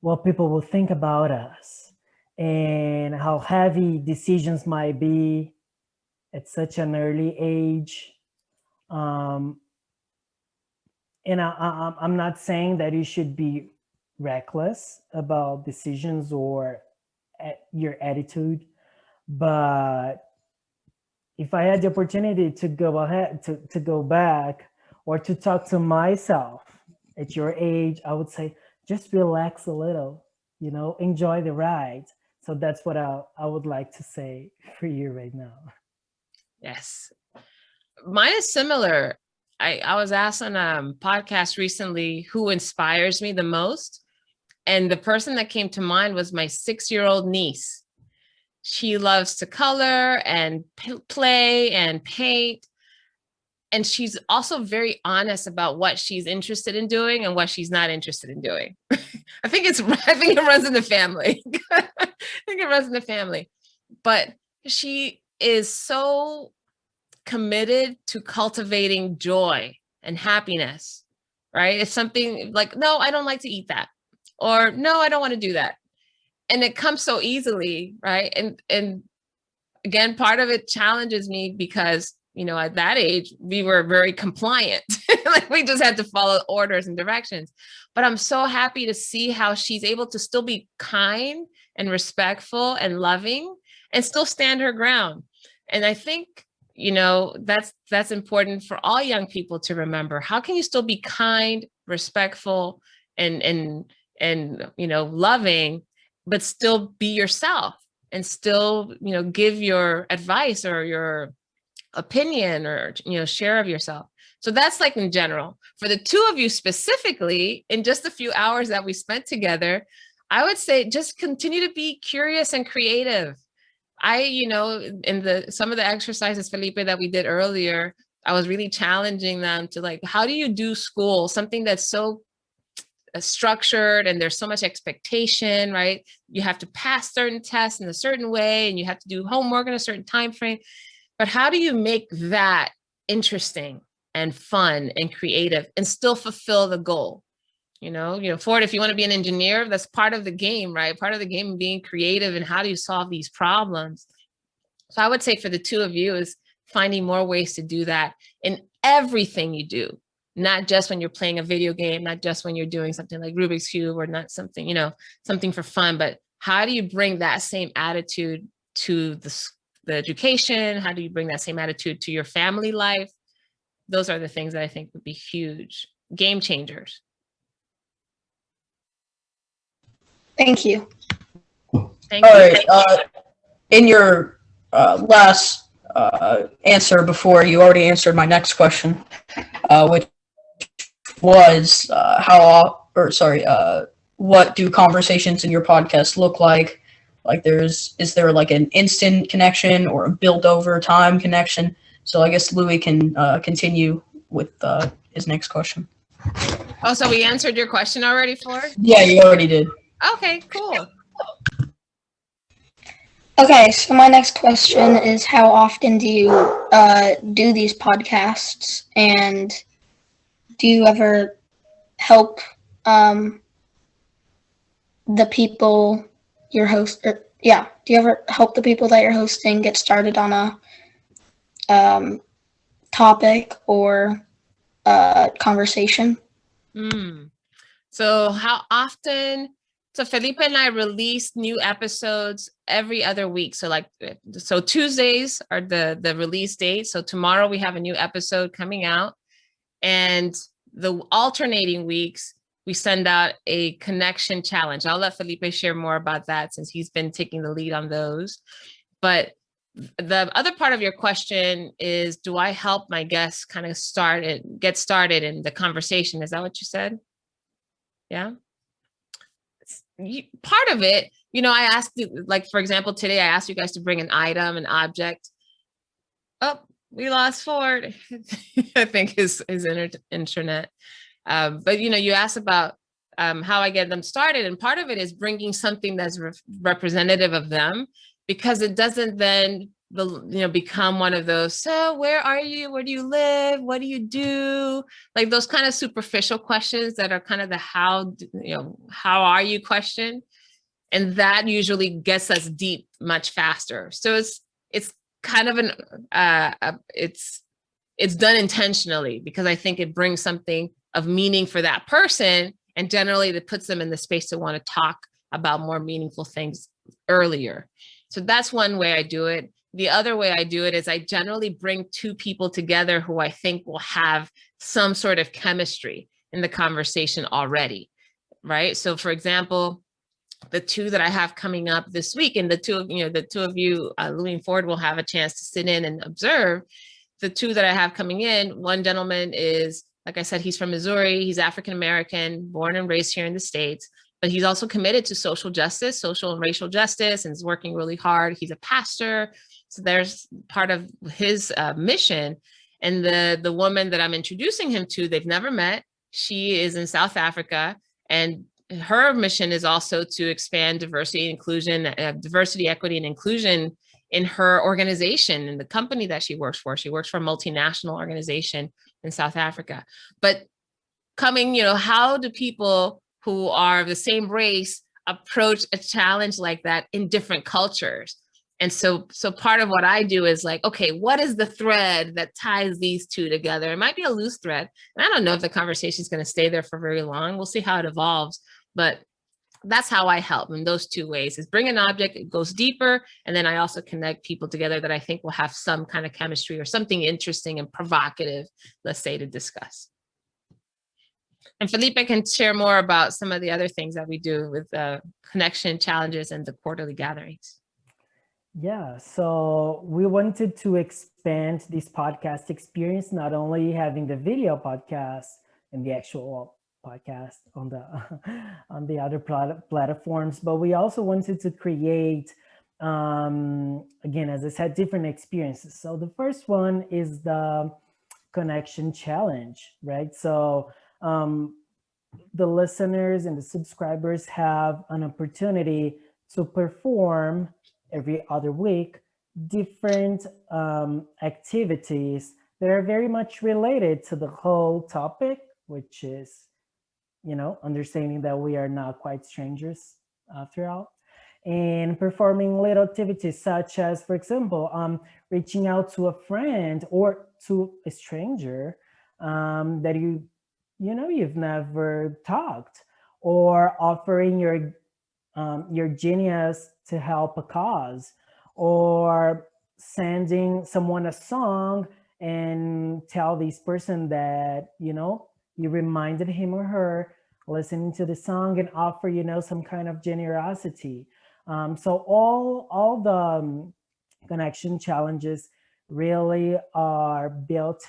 what people will think about us, and how heavy decisions might be at such an early age. And I'm not saying that you should be reckless about decisions or your attitude, but if I had the opportunity to go ahead, to go back or to talk to myself at your age, I would say, just relax a little, enjoy the ride. So that's what I would like to say for you right now. Yes. Mine is similar. I was asked on a podcast recently who inspires me the most. And the person that came to mind was my 6-year-old niece. She loves to color and play and paint. And she's also very honest about what she's interested in doing and what she's not interested in doing. I think it runs in the family. But she is so committed to cultivating joy and happiness, right? It's something like, no, I don't like to eat that. Or no, I don't want to do that. And it comes so easily, right? And again, part of it challenges me because, at that age, we were very compliant. Like we just had to follow orders and directions. But I'm so happy to see how she's able to still be kind and respectful and loving and still stand her ground. And I think, that's important for all young people to remember. How can you still be kind, respectful, and loving, but still be yourself and still, give your advice or your opinion or, share of yourself. So that's like in general. For the two of you specifically, in just a few hours that we spent together, I would say just continue to be curious and creative. In some of the exercises, Felipe, that we did earlier, I was really challenging them to like, how do you do school? Something that's so structured and there's so much expectation, right? You have to pass certain tests in a certain way and you have to do homework in a certain time frame. But how do you make that interesting and fun and creative and still fulfill the goal? Ford, if you want to be an engineer, that's part of the game, right? Part of the game of being creative and how do you solve these problems? So I would say for the two of you is finding more ways to do that in everything you do, not just when you're playing a video game, not just when you're doing something like Rubik's Cube or not something, something for fun, but how do you bring that same attitude to the education? How do you bring that same attitude to your family life? Those are the things that I think would be huge game changers. Thank you. Thank you. All right. In your last answer before, you already answered my next question, which was what do conversations in your podcast look like? Like is there like an instant connection or a build over time connection? So I guess Louis can continue with his next question. Oh, so we answered your question already, Ford? Yeah, you already did. Okay, cool. Okay, so my next question is, how often do you do these podcasts, and do you ever help the people you're do you ever help the people that you're hosting get started on a topic or conversation? So how often? So Felipe and I release new episodes every other week. So Tuesdays are the release date. So tomorrow we have a new episode coming out, and the alternating weeks we send out a connection challenge. I'll let Felipe share more about that since he's been taking the lead on those. But the other part of your question is, do I help my guests kind of get started in the conversation? Is that what you said? Yeah. Part of it, I asked you, like, for example, today I asked you guys to bring an item, an object. Oh, we lost Ford. I think his internet. But, you asked about how I get them started. And part of it is bringing something that's representative of them, because it doesn't then become one of those, so where are you? Where do you live? What do you do? Like those kind of superficial questions that are kind of the how are you question. And that usually gets us deep much faster. So it's kind of it's done intentionally, because I think it brings something of meaning for that person. And generally it puts them in the space to want to talk about more meaningful things earlier. So that's one way I do it. The other way I do it is I generally bring two people together who I think will have some sort of chemistry in the conversation already, right? So for example, the two that I have coming up this week, and the two of you, Louis and Ford, will have a chance to sit in and observe. The two that I have coming in, one gentleman is, like I said, he's from Missouri. He's African-American, born and raised here in the States, but he's also committed to social justice, social and racial justice, and is working really hard. He's a pastor. So there's part of his mission. And the woman that I'm introducing him to, they've never met. She is in South Africa, and her mission is also to expand diversity, equity, and inclusion in her organization, in the company that she works for. She works for a multinational organization in South Africa. But how do people who are of the same race approach a challenge like that in different cultures? And so part of what I do is like, okay, what is the thread that ties these two together? It might be a loose thread. And I don't know if the conversation is going to stay there for very long. We'll see how it evolves. But that's how I help in those two ways, is bring an object, it goes deeper. And then I also connect people together that I think will have some kind of chemistry or something interesting and provocative, let's say, to discuss. And Felipe can share more about some of the other things that we do with connection challenges and the quarterly gatherings. Yeah, so we wanted to expand this podcast experience, not only having the video podcast and the actual podcast on the other platforms, but we also wanted to create, again, as I said, different experiences. So the first one is the connection challenge, right? So the listeners and the subscribers have an opportunity to perform every other week different activities that are very much related to the whole topic, which is, understanding that we are not quite strangers after all, and performing little activities such as, for example, reaching out to a friend or to a stranger that you've never talked, or offering your genius to help a cause, or sending someone a song and tell this person that you reminded him or her listening to the song, and offer some kind of generosity. So all the connection challenges really are built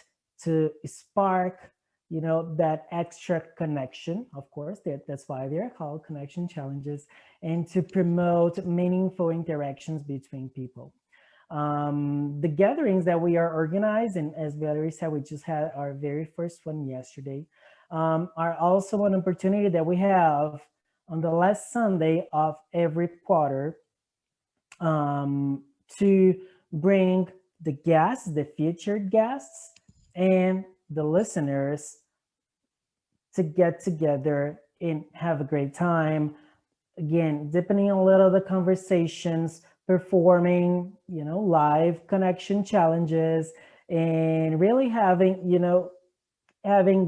to spark that extra connection. Of course, that's why they're called connection challenges, and to promote meaningful interactions between people. The gatherings that we are organizing, as Valerie said, we just had our very first one yesterday, are also an opportunity that we have on the last Sunday of every quarter, to bring the guests, the featured guests, and the listeners to get together and have a great time. Again, deepening a little the conversations, performing, live connection challenges, and really having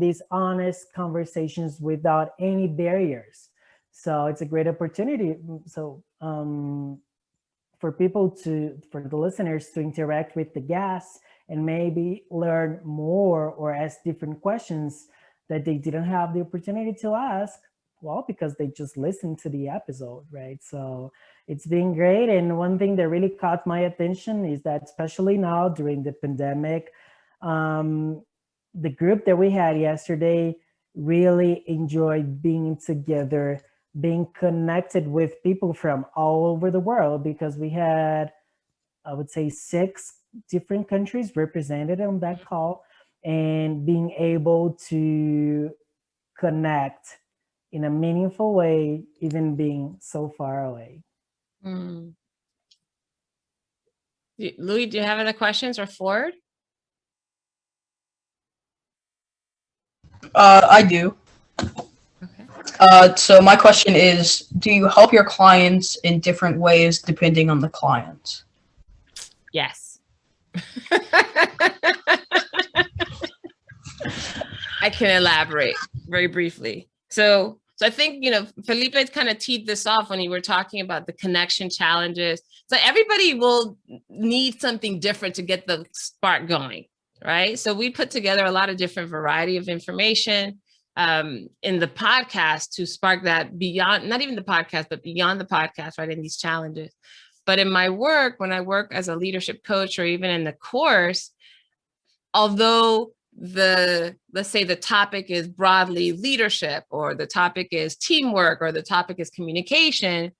these honest conversations without any barriers. So it's a great opportunity. So for the listeners to interact with the guests and maybe learn more or ask different questions that they didn't have the opportunity to ask, well, because they just listened to the episode, right? So it's been great. And one thing that really caught my attention is that, especially now during the pandemic, the group that we had yesterday really enjoyed being together, being connected with people from all over the world, because we had, I would say, 6 different countries represented on that call, and being able to connect in a meaningful way, even being so far away. Louis, do you have other questions, or Ford? I do. Okay. So my question is, do you help your clients in different ways depending on the client? Yes. I can elaborate very briefly. So I think, Felipe kind of teed this off when you were talking about the connection challenges. So everybody will need something different to get the spark going, right? So we put together a lot of different variety of information in the podcast to spark that beyond, not even the podcast, but beyond the podcast, right, in these challenges. But in my work, when I work as a leadership coach, or even in the course, although let's say the topic is broadly leadership, or the topic is teamwork, or the topic is communication,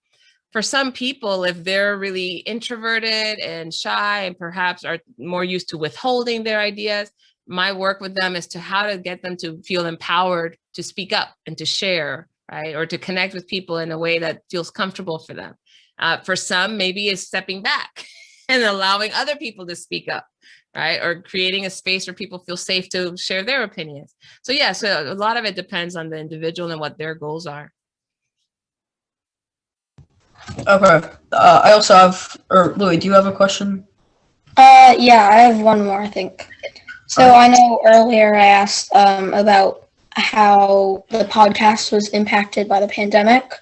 for some people, if they're really introverted and shy and perhaps are more used to withholding their ideas, my work with them is to how to get them to feel empowered to speak up and to share, right? Or to connect with people in a way that feels comfortable for them. For some, maybe it's stepping back and allowing other people to speak up, right? Or creating a space where people feel safe to share their opinions. So yeah, so a lot of it depends on the individual and what their goals are. Okay. I also have, or Louis, do you have a question? Yeah, I have one more, I think. So I know earlier I asked about how the podcast was impacted by the pandemic,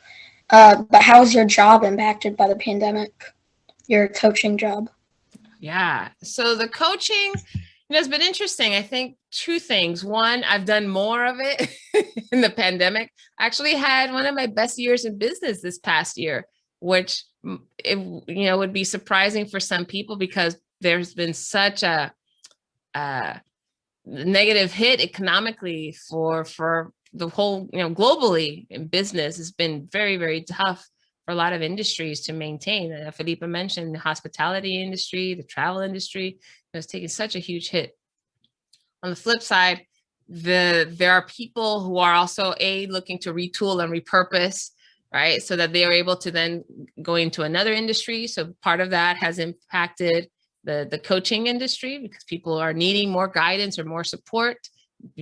but how was your job impacted by the pandemic, your coaching job? Yeah, so the coaching, has been interesting. I think 2 things. One, I've done more of it in the pandemic. I actually had one of my best years in business this past year, which would be surprising for some people, because there's been such a negative hit economically for the whole, globally in business. Has been very, very tough for a lot of industries to maintain. Felipe mentioned the hospitality industry, the travel industry has taken such a huge hit. On the flip side, there are people who are also looking to retool and repurpose, right? So that they are able to then go into another industry. So part of that has impacted the coaching industry, because people are needing more guidance or more support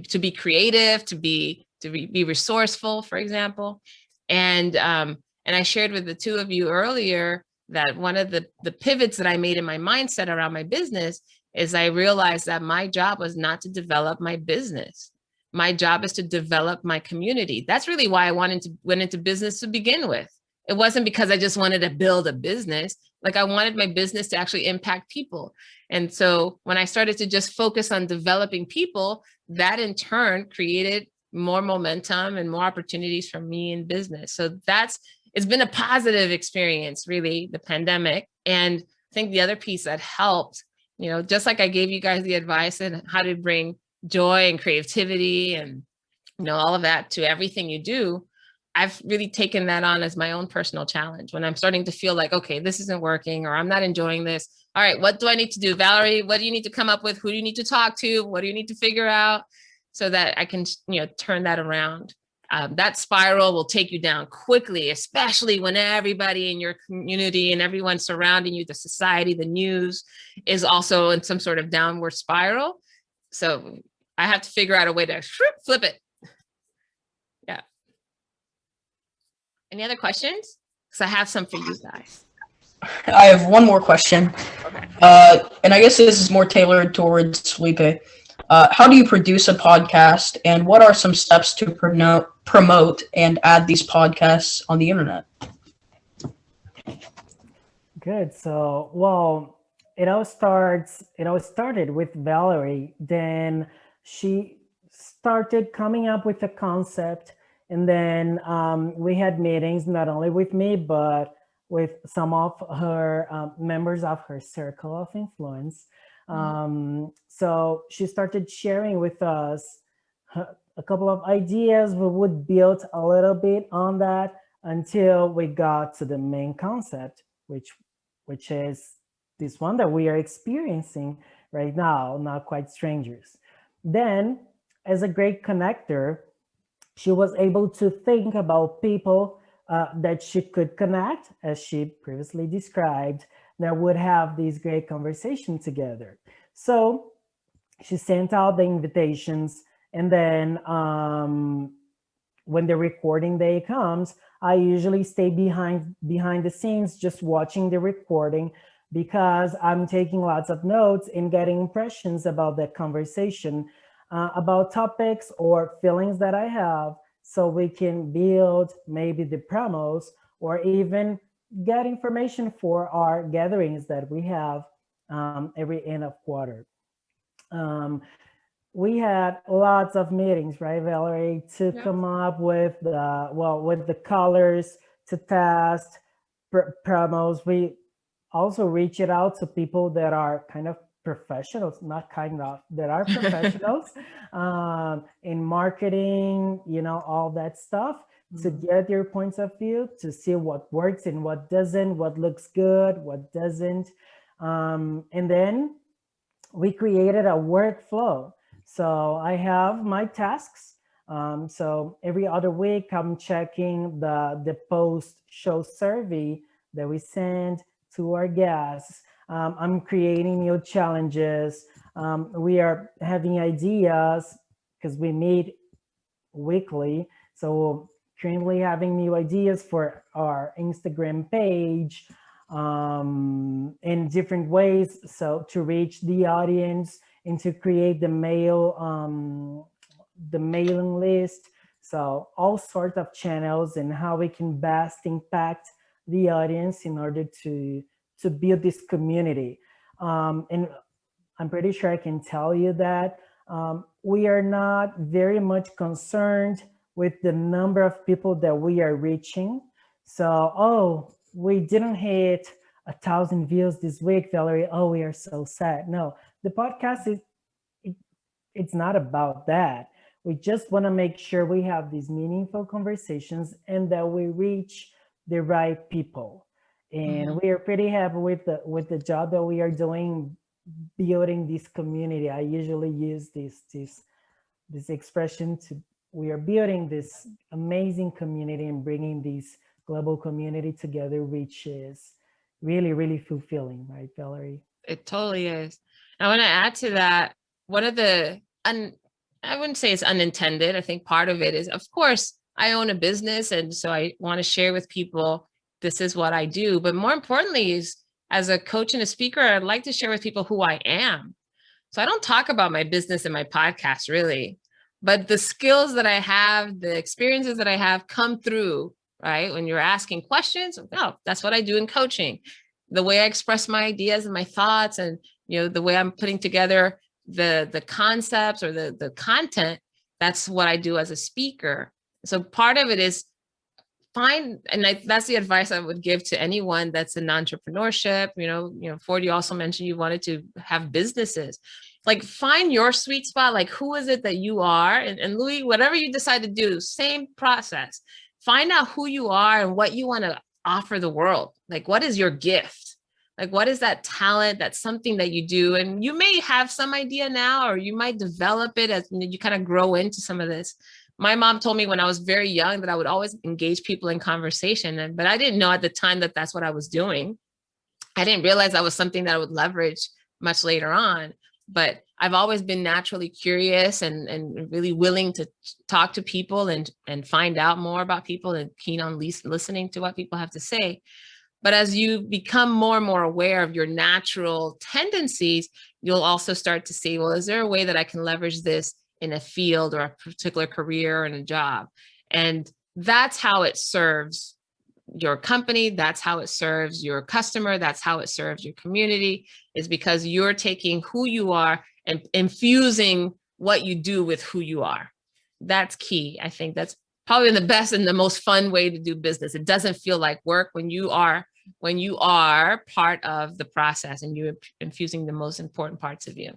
to be creative, to be resourceful, for example. And I shared with the 2 of you earlier that one of the pivots that I made in my mindset around my business is I realized that my job was not to develop my business. My job is to develop my community. That's really why I went into business to begin with. It wasn't because I just wanted to build a business. Like, I wanted my business to actually impact people. And so when I started to just focus on developing people, that in turn created more momentum and more opportunities for me in business. So it's been a positive experience, really, the pandemic. And I think the other piece that helped, just like I gave you guys the advice on how to bring joy and creativity and, all of that to everything you do, I've really taken that on as my own personal challenge. When I'm starting to feel like, okay, this isn't working, or I'm not enjoying this. All right, what do I need to do? Valerie, what do you need to come up with? Who do you need to talk to? What do you need to figure out so that I can, turn that around? That spiral will take you down quickly, especially when everybody in your community and everyone surrounding you, the society, the news, is also in some sort of downward spiral. So I have to figure out a way to flip it. Yeah. Any other questions? Because I have some for you guys. I have one more question. Okay. And I guess this is more tailored towards Felipe. How do you produce a podcast, and what are some steps to promote and add these podcasts on the internet? Good. So, well, it all started with Valerie. Then she started coming up with a concept, and then we had meetings not only with me but with some of her members of her circle of influence. So she started sharing with us a couple of ideas. We would build a little bit on that until we got to the main concept, which is this one that we are experiencing right now, Not Quite Strangers. Then, as a great connector, she was able to think about people that she could connect, as she previously described, that would have these great conversations together. So she sent out the invitations, and then when the recording day comes, I usually stay behind the scenes just watching the recording, because I'm taking lots of notes and getting impressions about that conversation, about topics or feelings that I have, so we can build maybe the promos or even get information for our gatherings that we have every end of quarter. We had lots of meetings, right, Valerie, to come up with the colors, to test promos. We also reached out to people that are kind of professionals, that are professionals in marketing, all that stuff, to get their points of view, to see what works and what doesn't, what looks good, what doesn't. And then we created a workflow. So I have my tasks. So every other week, I'm checking the post-show survey that we send to our guests. I'm creating new challenges. We are having ideas because we meet weekly. So currently having new ideas for our Instagram page in different ways. So to reach the audience and to create the mailing list. So all sorts of channels and how we can best impact the audience in order to build this community. And I'm pretty sure I can tell you that we are not very much concerned with the number of people that we are reaching. So, we didn't hit 1,000 views this week, Valerie. Oh, we are so sad. No, the podcast it's not about that. We just want to make sure we have these meaningful conversations and that we reach the right people. And we are pretty happy with the job that we are doing, building this community. I usually use this expression we are building this amazing community and bringing this global community together, which is really, really fulfilling, right, Valerie? It totally is. I want to add to that. One of the, I wouldn't say it's unintended. I think part of it is, of course, I own a business. And so I want to share with people, this is what I do. But more importantly is, as a coach and a speaker, I'd like to share with people who I am. So I don't talk about my business in my podcast, really. But the skills that I have, the experiences that I have come through, right? When you're asking questions, that's what I do in coaching. The way I express my ideas and my thoughts, and the way I'm putting together the concepts or the content, that's what I do as a speaker. So part of it is that's the advice I would give to anyone that's in entrepreneurship. Ford, you also mentioned you wanted to have businesses. like find your sweet spot. Like, who is it that you are? And Louis, whatever you decide to do, same process. Find out who you are and what you want to offer the world. Like, what is your gift? Like, what is that talent? That's something that you do. And you may have some idea now, or you might develop it as you kind of grow into some of this. My mom told me when I was very young that I would always engage people in conversation, but I didn't know at the time that that's what I was doing. I didn't realize that was something that I would leverage much later on, but I've always been naturally curious and really willing to talk to people and find out more about people and keen on listening to what people have to say. But as you become more and more aware of your natural tendencies, you'll also start to see, well, is there a way that I can leverage this in a field or a particular career and a job? And that's how it serves your company. That's how it serves your customer. That's how it serves your community, is because you're taking who you are and infusing what you do with who you are. That's key. I think that's probably the best and the most fun way to do business. It doesn't feel like work when you are part of the process and you're infusing the most important parts of you.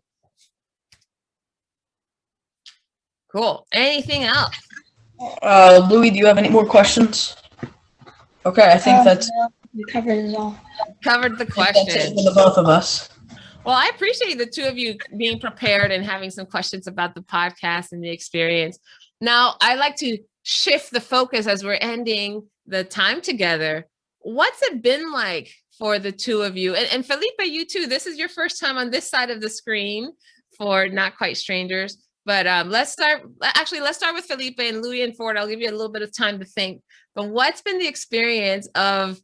Cool. Anything else? Louis, do you have any more questions? Okay, I think that's we covered it all. Covered the that's questions. it for the both of us. Well, I appreciate the two of you being prepared and having some questions about the podcast and the experience. Now, I like to shift the focus as we're ending the time together. What's it been like for the two of you? And Felipe, you too, this is your first time on this side of the screen for Not Quite Strangers. But let's start with Felipe and Louis and Ford. I'll give you a little bit of time to think. But what's been the experience of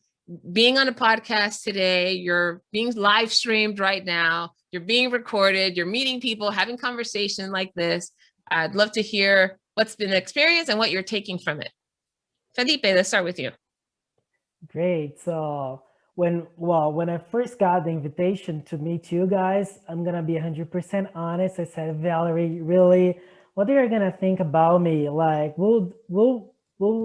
being on a podcast today? You're being live streamed right now. You're being recorded. You're meeting people, having conversation like this. I'd love to hear what's been the experience and what you're taking from it. Felipe, let's start with you. Great. So when I first got the invitation to meet you guys, I'm gonna be 100% honest. I said, Valerie, really, what are they gonna think about me? Like, will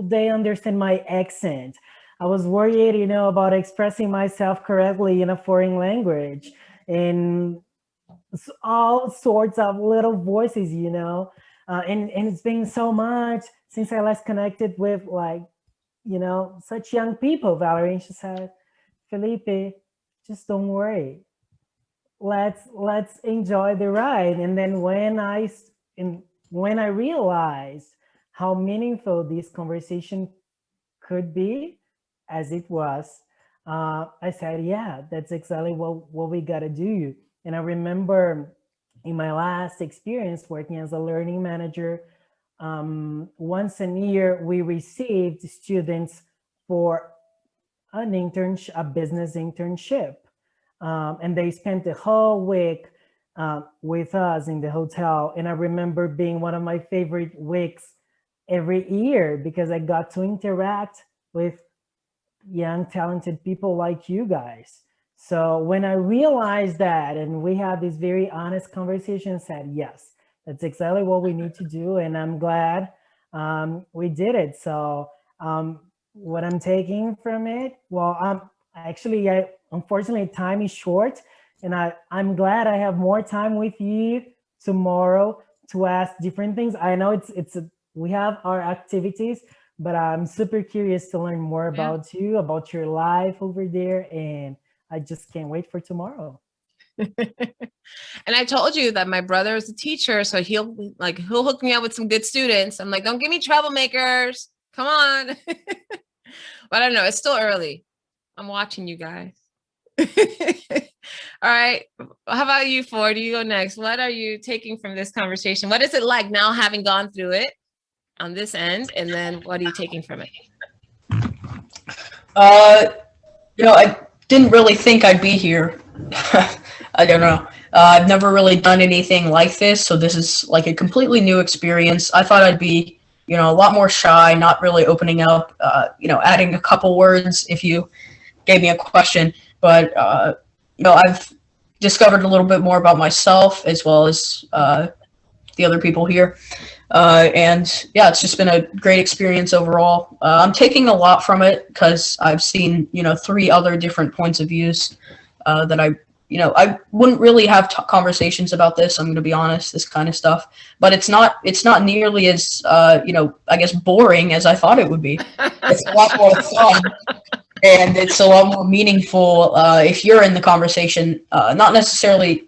they understand my accent? I was worried, about expressing myself correctly in a foreign language, and all sorts of little voices, and it's been so much since I last connected with such young people, Valerie. And she said, Felipe, just don't worry. Let's enjoy the ride. And then when I realized how meaningful this conversation could be, as it was, I said, yeah, that's exactly what we gotta do. And I remember in my last experience working as a learning manager, once a year we received students for a business internship, and they spent the whole week with us in the hotel. And I remember being one of my favorite weeks every year because I got to interact with young talented people like you guys. So when I realized that, and we had this very honest conversation, said, yes, that's exactly what we need to do. And I'm glad we did it. So what I'm taking from it, unfortunately, time is short, and I'm glad I have more time with you tomorrow to ask different things. I know we have our activities, but I'm super curious to learn more about you, about your life over there, and I just can't wait for tomorrow. And I told you that my brother is a teacher, so he'll hook me up with some good students. I'm like, don't give me troublemakers. Come on. But I don't know. It's still early. I'm watching you guys. All right. How about you, Ford? You go next. What are you taking from this conversation? What is it like now having gone through it on this end? And then what are you taking from it? I didn't really think I'd be here. I don't know. I've never really done anything like this, so this is like a completely new experience. I thought I'd be, a lot more shy, not really opening up, adding a couple words if you gave me a question. But, I've discovered a little bit more about myself as well as the other people here. And yeah, it's just been a great experience overall. I'm taking a lot from it because I've seen, 3 other different points of views that I, I wouldn't really have conversations about this. I'm going to be honest, this kind of stuff, but it's not nearly as, I guess boring as I thought it would be. It's a lot more fun. And it's a lot more meaningful if you're in the conversation, not necessarily,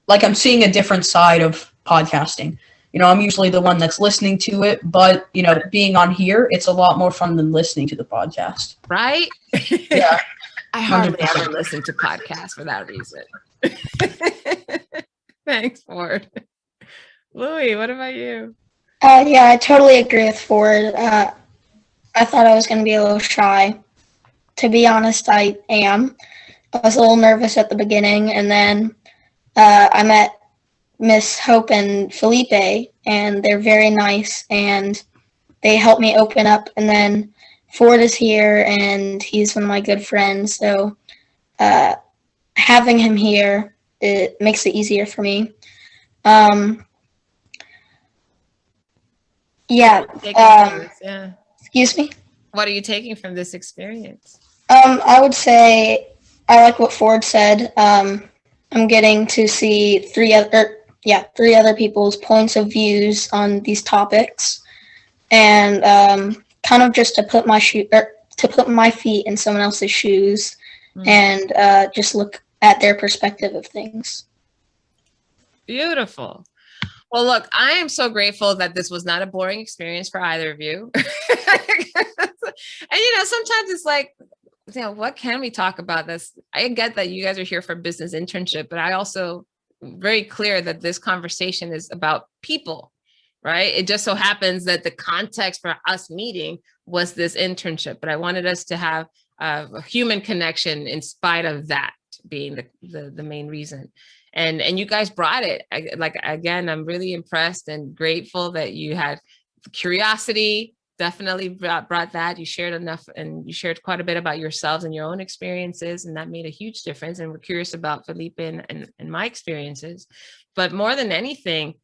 like I'm seeing a different side of podcasting. I'm usually the one that's listening to it, but, being on here, it's a lot more fun than listening to the podcast. Right? Yeah. I hardly ever listen to podcasts for that reason. Thanks, Ford. Louie, what about you? Yeah, I totally agree with Ford. I thought I was going to be a little shy. To be honest, I am. I was a little nervous at the beginning, and then I met Miss Hope and Felipe, and they're very nice, and they helped me open up. And then Ford is here, and he's one of my good friends, so having him here, it makes it easier for me. Yeah. Excuse me? What are you taking from this experience? I would say I like what Ford said. I'm getting to see three other people's points of views on these topics, and kind of just to put my feet in someone else's shoes, and just look at their perspective of things. Beautiful. Well, look, I am so grateful that this was not a boring experience for either of you. And, sometimes it's like, what can we talk about this? I get that you guys are here for business internship, but I also very clear that this conversation is about people, right? It just so happens that the context for us meeting was this internship, but I wanted us to have a human connection in spite of that being the main reason. And you guys brought it. Again, I'm really impressed and grateful that you had curiosity, definitely brought that. You shared enough, and you shared quite a bit about yourselves and your own experiences, and that made a huge difference. And we're curious about Felipe and my experiences. But more than anything,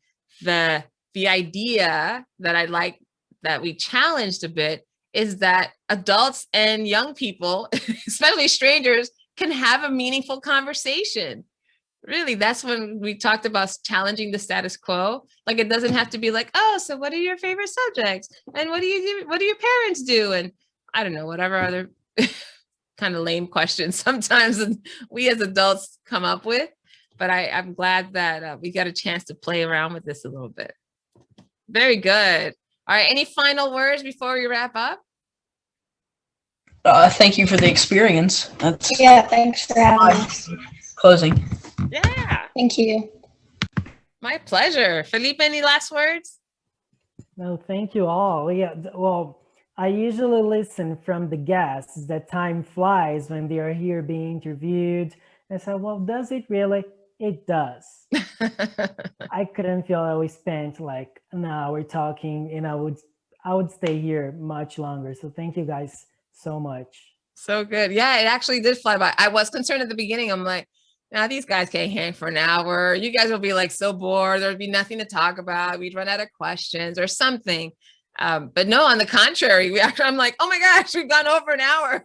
the idea that I like that we challenged a bit is that adults and young people, especially strangers, can have a meaningful conversation. Really, that's when we talked about challenging the status quo. Like, it doesn't have to be like, oh, so what are your favorite subjects? And what do you do? What do your parents do? And I don't know, whatever other kind of lame questions sometimes we as adults come up with. But I'm glad that we got a chance to play around with this a little bit. Very good. All right. Any final words before we wrap up? Thank you for the experience. Thanks for having us. Closing. Yeah. Thank you. My pleasure. Felipe, any last words? No, thank you all. Yeah, well, I usually listen from the guests that time flies when they are here being interviewed. And so, well, does it really? It does. I couldn't feel that we spent like an hour talking, and I would stay here much longer. So thank you guys so much. So good. Yeah, it actually did fly by. I was concerned at the beginning. I'm like, now these guys can't hang for an hour. You guys will be like so bored. There'd be nothing to talk about. We'd run out of questions or something. But no, on the contrary, I'm like, oh my gosh, we've gone over an hour.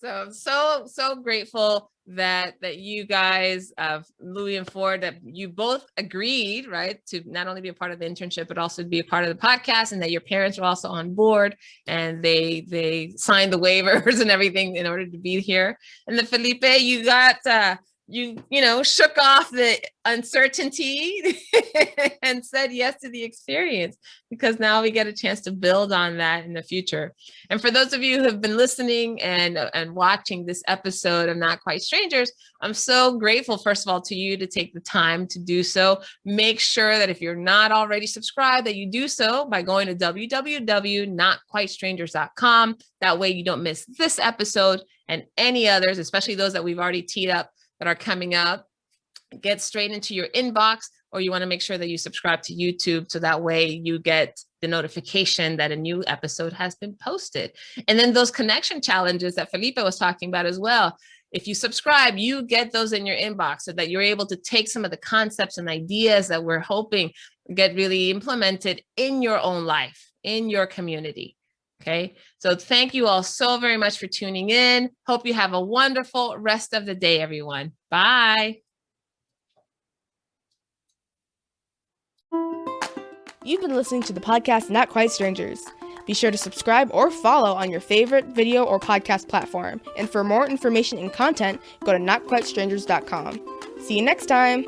So I'm so grateful that you guys, Louie and Ford, that you both agreed, right, to not only be a part of the internship, but also to be a part of the podcast, and that your parents were also on board and they signed the waivers and everything in order to be here. And then Felipe, you got, shook off the uncertainty and said yes to the experience, because now we get a chance to build on that in the future. And for those of you who have been listening and watching this episode of Not Quite Strangers, I'm so grateful, first of all, to you to take the time to do so. Make sure that if you're not already subscribed, that you do so by going to www.notquitestrangers.com. That way you don't miss this episode and any others, especially those that we've already teed up that are coming up. Get straight into your inbox, or you want to make sure that you subscribe to YouTube, so that way you get the notification that a new episode has been posted. And then those connection challenges that Felipe was talking about as well. If you subscribe, you get those in your inbox so that you're able to take some of the concepts and ideas that we're hoping get really implemented in your own life, in your community. Okay, so thank you all so very much for tuning in. Hope you have a wonderful rest of the day, everyone. Bye. You've been listening to the podcast Not Quite Strangers. Be sure to subscribe or follow on your favorite video or podcast platform. And for more information and content, go to notquitestrangers.com. See you next time.